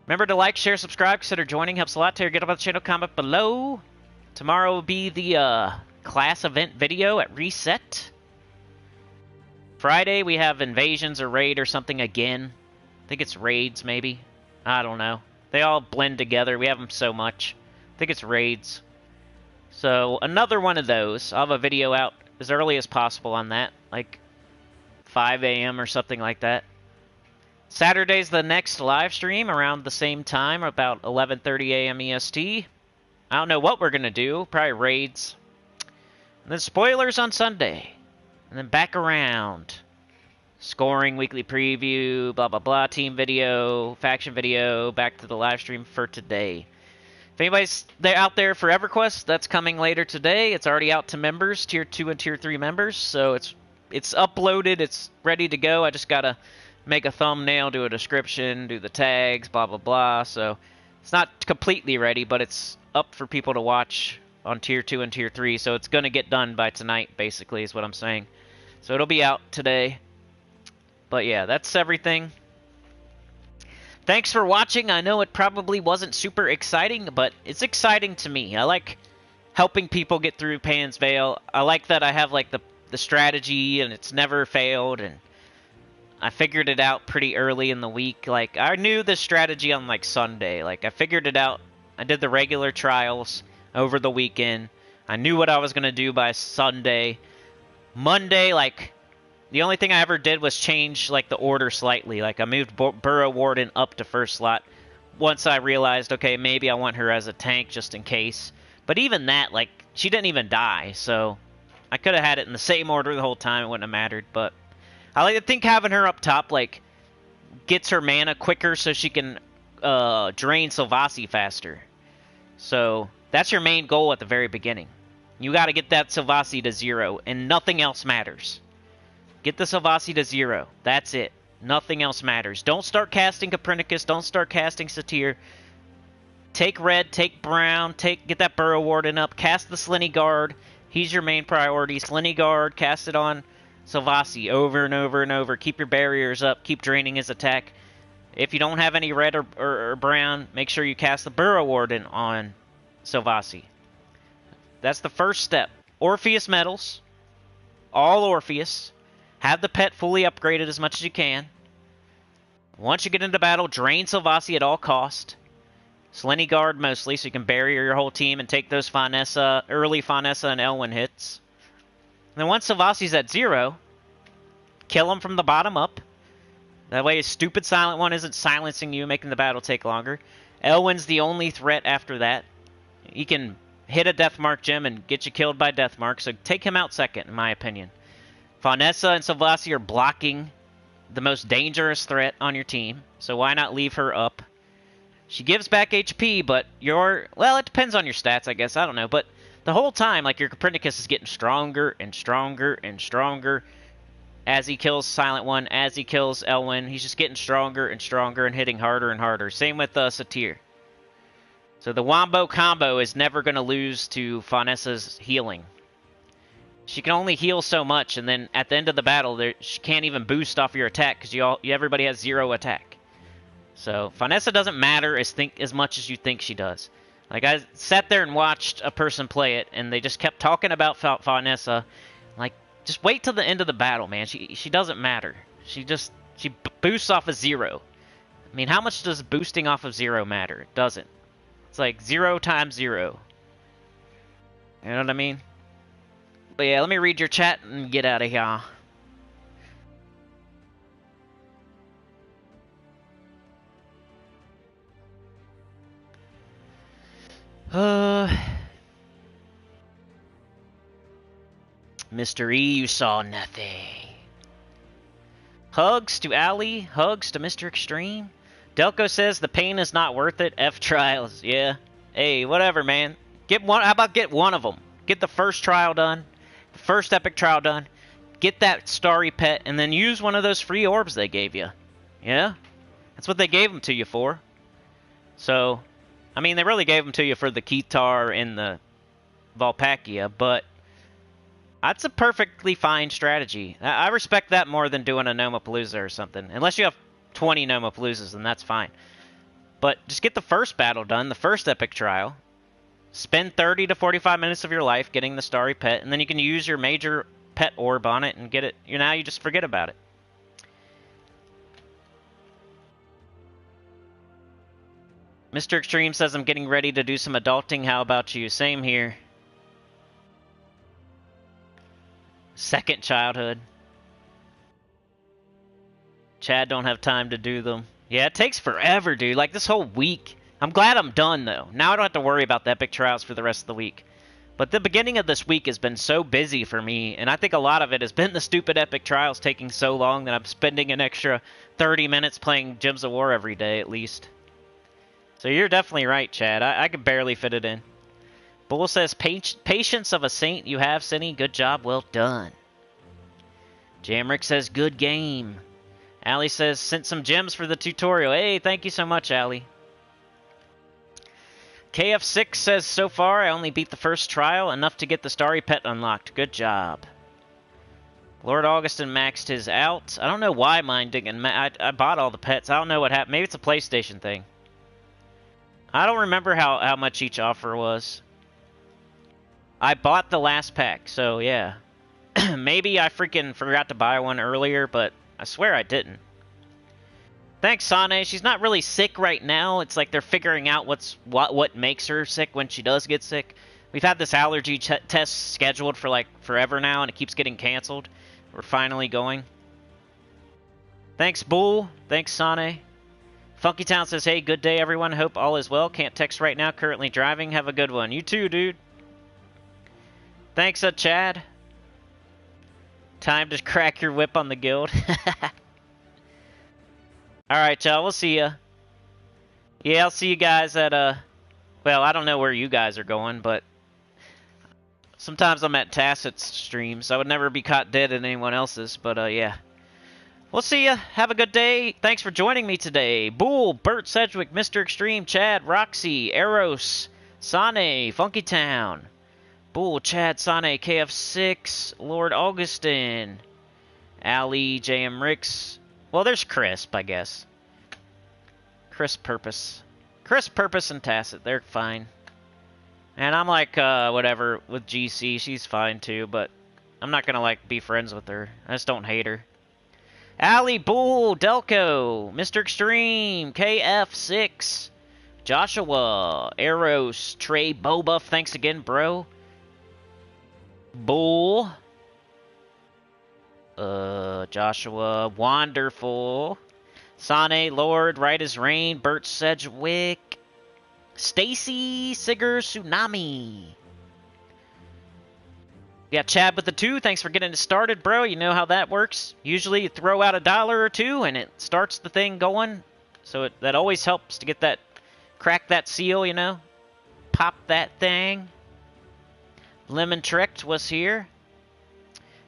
A: Remember to like, share, subscribe, consider joining. Helps a lot. Get up on the channel, comment below. Tomorrow will be the class event video at Reset. Friday, we have Invasions or Raid or something again. I think it's Raids, maybe. I don't know. They all blend together. We have them so much. I think it's Raids. So, another one of those. I'll have a video out as early as possible on that. Like 5 a.m. or something like that. Saturday's the next live stream around the same time, about 11:30 a.m. EST. I don't know what we're going to do. Probably Raids. And then spoilers on Sunday. And then back around. Scoring, weekly preview, blah, blah, blah. Team video, faction video. Back to the live stream for today. If anybody's out there for EverQuest, that's coming later today. It's already out to members, Tier 2 and Tier 3 members. So it's uploaded. It's ready to go. I just got to make a thumbnail, do a description, do the tags, blah, blah, blah. So it's not completely ready, but it's up for people to watch on Tier 2 and Tier 3. So it's going to get done by tonight, basically, is what I'm saying. So it'll be out today. But yeah, that's everything. Thanks for watching. I know it probably wasn't super exciting, but it's exciting to me. I like helping people get through Pan's Veil. I like that I have like the strategy and it's never failed, and I figured it out pretty early in the week. Like, I knew the strategy on like Sunday. Like, I figured it out. I did the regular trials over the weekend. I knew what I was going to do by Sunday. Monday, like, the only thing I ever did was change, like, the order slightly. Like, I moved Burrow Warden up to first slot once I realized, okay, maybe I want her as a tank just in case. But even that, like, she didn't even die, so I could have had it in the same order the whole time. It wouldn't have mattered, but I like to think having her up top, like, gets her mana quicker so she can drain Sylvasi faster. So that's your main goal at the very beginning. You got to get that Sylvasi to 0, and nothing else matters. Get the Sylvasi to 0. That's it. Nothing else matters. Don't start casting Copernicus. Don't start casting Satyr. Take red, take brown, get that Burrow Warden up. Cast the Slinny Guard. He's your main priority. Slinny Guard, cast it on Sylvasi over and over and over. Keep your barriers up. Keep draining his attack. If you don't have any red or brown, make sure you cast the Burrow Warden on Sylvasi. That's the first step. Orpheus medals. All Orpheus. Have the pet fully upgraded as much as you can. Once you get into battle, drain Sylvassi at all cost. Slenny guard mostly, so you can bury your whole team and take those early Faunessa and Elwyn hits. And then once Sylvassi's at 0, kill him from the bottom up. That way his stupid Silent One isn't silencing you, making the battle take longer. Elwyn's the only threat after that. He can hit a Deathmark gem and get you killed by Deathmark, so take him out second, in my opinion. Faunessa and Sylvassi are blocking the most dangerous threat on your team, so why not leave her up? She gives back HP, but well, it depends on your stats, I guess, I don't know, but the whole time, like, your Copernicus is getting stronger and stronger and stronger as he kills Silent One, as he kills Elwyn. He's just getting stronger and stronger and hitting harder and harder. Same with Satyr. So the Wombo combo is never going to lose to Faunessa's healing. She can only heal so much, and then at the end of the battle, she can't even boost off your attack because everybody has 0 attack. So Faunessa doesn't matter as much as you think she does. Like, I sat there and watched a person play it, and they just kept talking about Faunessa. Like, just wait till the end of the battle, man. She doesn't matter. She boosts off of 0. I mean, how much does boosting off of 0 matter? It doesn't. It's like 0 times 0. You know what I mean? But yeah, let me read your chat and get out of here. Mr. E, you saw nothing. Hugs to Allie. Hugs to Mr. Extreme. Delco says the pain is not worth it. F trials. Yeah. Hey, whatever, man. Get one. How about get one of them? Get the first trial done. The first epic trial done. Get that starry pet, and then use one of those free orbs they gave you. Yeah? That's what they gave them to you for. So, I mean, they really gave them to you for the Keytar and the Volpakia, but that's a perfectly fine strategy. I respect that more than doing a Nomapalooza or something. Unless you have 20 Nomapaloozas, then that's fine. But just get the first battle done, the first epic trial. Spend 30 to 45 minutes of your life getting the starry pet, and then you can use your major pet orb on it and get it. Now you just forget about it. Mr. Extreme says I'm getting ready to do some adulting. How about you? Same here. Second childhood. Chad don't have time to do them. Yeah, it takes forever, dude. Like, this whole week. I'm glad I'm done, though. Now I don't have to worry about the epic trials for the rest of the week. But the beginning of this week has been so busy for me, and I think a lot of it has been the stupid epic trials taking so long that I'm spending an extra 30 minutes playing Gems of War every day, at least. So you're definitely right, Chad. I could barely fit it in. Bull says, patience of a saint you have, Cinny. Good job, well done. Jamrick says, good game. Allie says, sent some gems for the tutorial. Hey, thank you so much, Allie. KF6 says, so far, I only beat the first trial, enough to get the starry pet unlocked. Good job. Lord Augustin maxed his out. I don't know why mine didn't. I bought all the pets. I don't know what happened. Maybe it's a PlayStation thing. I don't remember how much each offer was. I bought the last pack, so yeah. Maybe I freaking forgot to buy one earlier, but I swear I didn't. Thanks, Sane. She's not really sick right now. It's like they're figuring out what makes her sick when she does get sick. We've had this allergy test scheduled for like forever now, and it keeps getting canceled. We're finally going. Thanks, Bull. Thanks, Sane. Funky Town says, hey, good day, everyone. Hope all is well. Can't text right now. Currently driving. Have a good one. You too, dude. Thanks, Chad. Time to crack your whip on the guild. Alright, y'all. We'll see ya. Yeah, I'll see you guys at, well, I don't know where you guys are going, but sometimes I'm at Tacet's streams. I would never be caught dead at anyone else's, but, yeah. We'll see ya. Have a good day. Thanks for joining me today. Bull, Bert Sedgwick, Mr. Extreme, Chad, Roxy, Eros, Sane, Funky Town. Bull, Chad, Sane, KF6, Lord Augustin, Ali, JM Ricks. Well, there's Crisp, I guess. Crisp Purpose. Crisp Purpose and Tacet, they're fine. And I'm like, whatever, with GC, she's fine too, but I'm not gonna, like, be friends with her. I just don't hate her. Ali Bull, Delco, Mr. Extreme, KF6, Joshua, Eros, Trey Bobuff, thanks again, bro. Bull, Joshua, Wonderful, Sane, Lord, Right as Rain, Bert Sedgwick, Stacy, Sigger, Tsunami. We got Chad with the 2. Thanks for getting it started, bro. You know how that works. Usually you throw out $1 or 2 and it starts the thing going. So that always helps to get that, crack that seal, you know. Pop that thing. Lemon Tricked was here.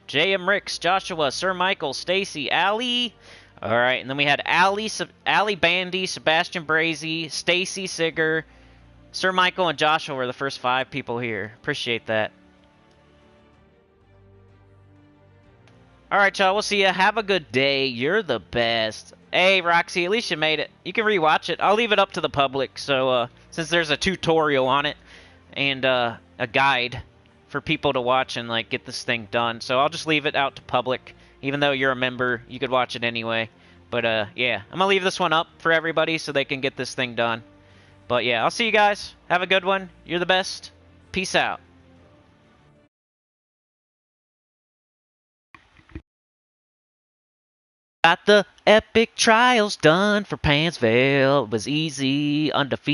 A: J.M. Ricks, Joshua, Sir Michael, Stacy, Allie. All right, and then we had Allie Bandy, Sebastian Brazy, Stacy Sigger, Sir Michael, and Joshua were the first 5 people here. Appreciate that. All right, y'all. We'll see ya. Have a good day. You're the best. Hey, Roxy, at least you made it. You can rewatch it. I'll leave it up to the public. So, since there's a tutorial on it and a guide for people to watch and like get this thing done, so I'll just leave it out to public. Even though you're a member, you could watch it anyway. But yeah, I'm gonna leave this one up for everybody so they can get this thing done. But yeah, I'll see you guys. Have a good one. You're the best. Peace out. Got the epic trials done for Pansville. It was easy, undefeated.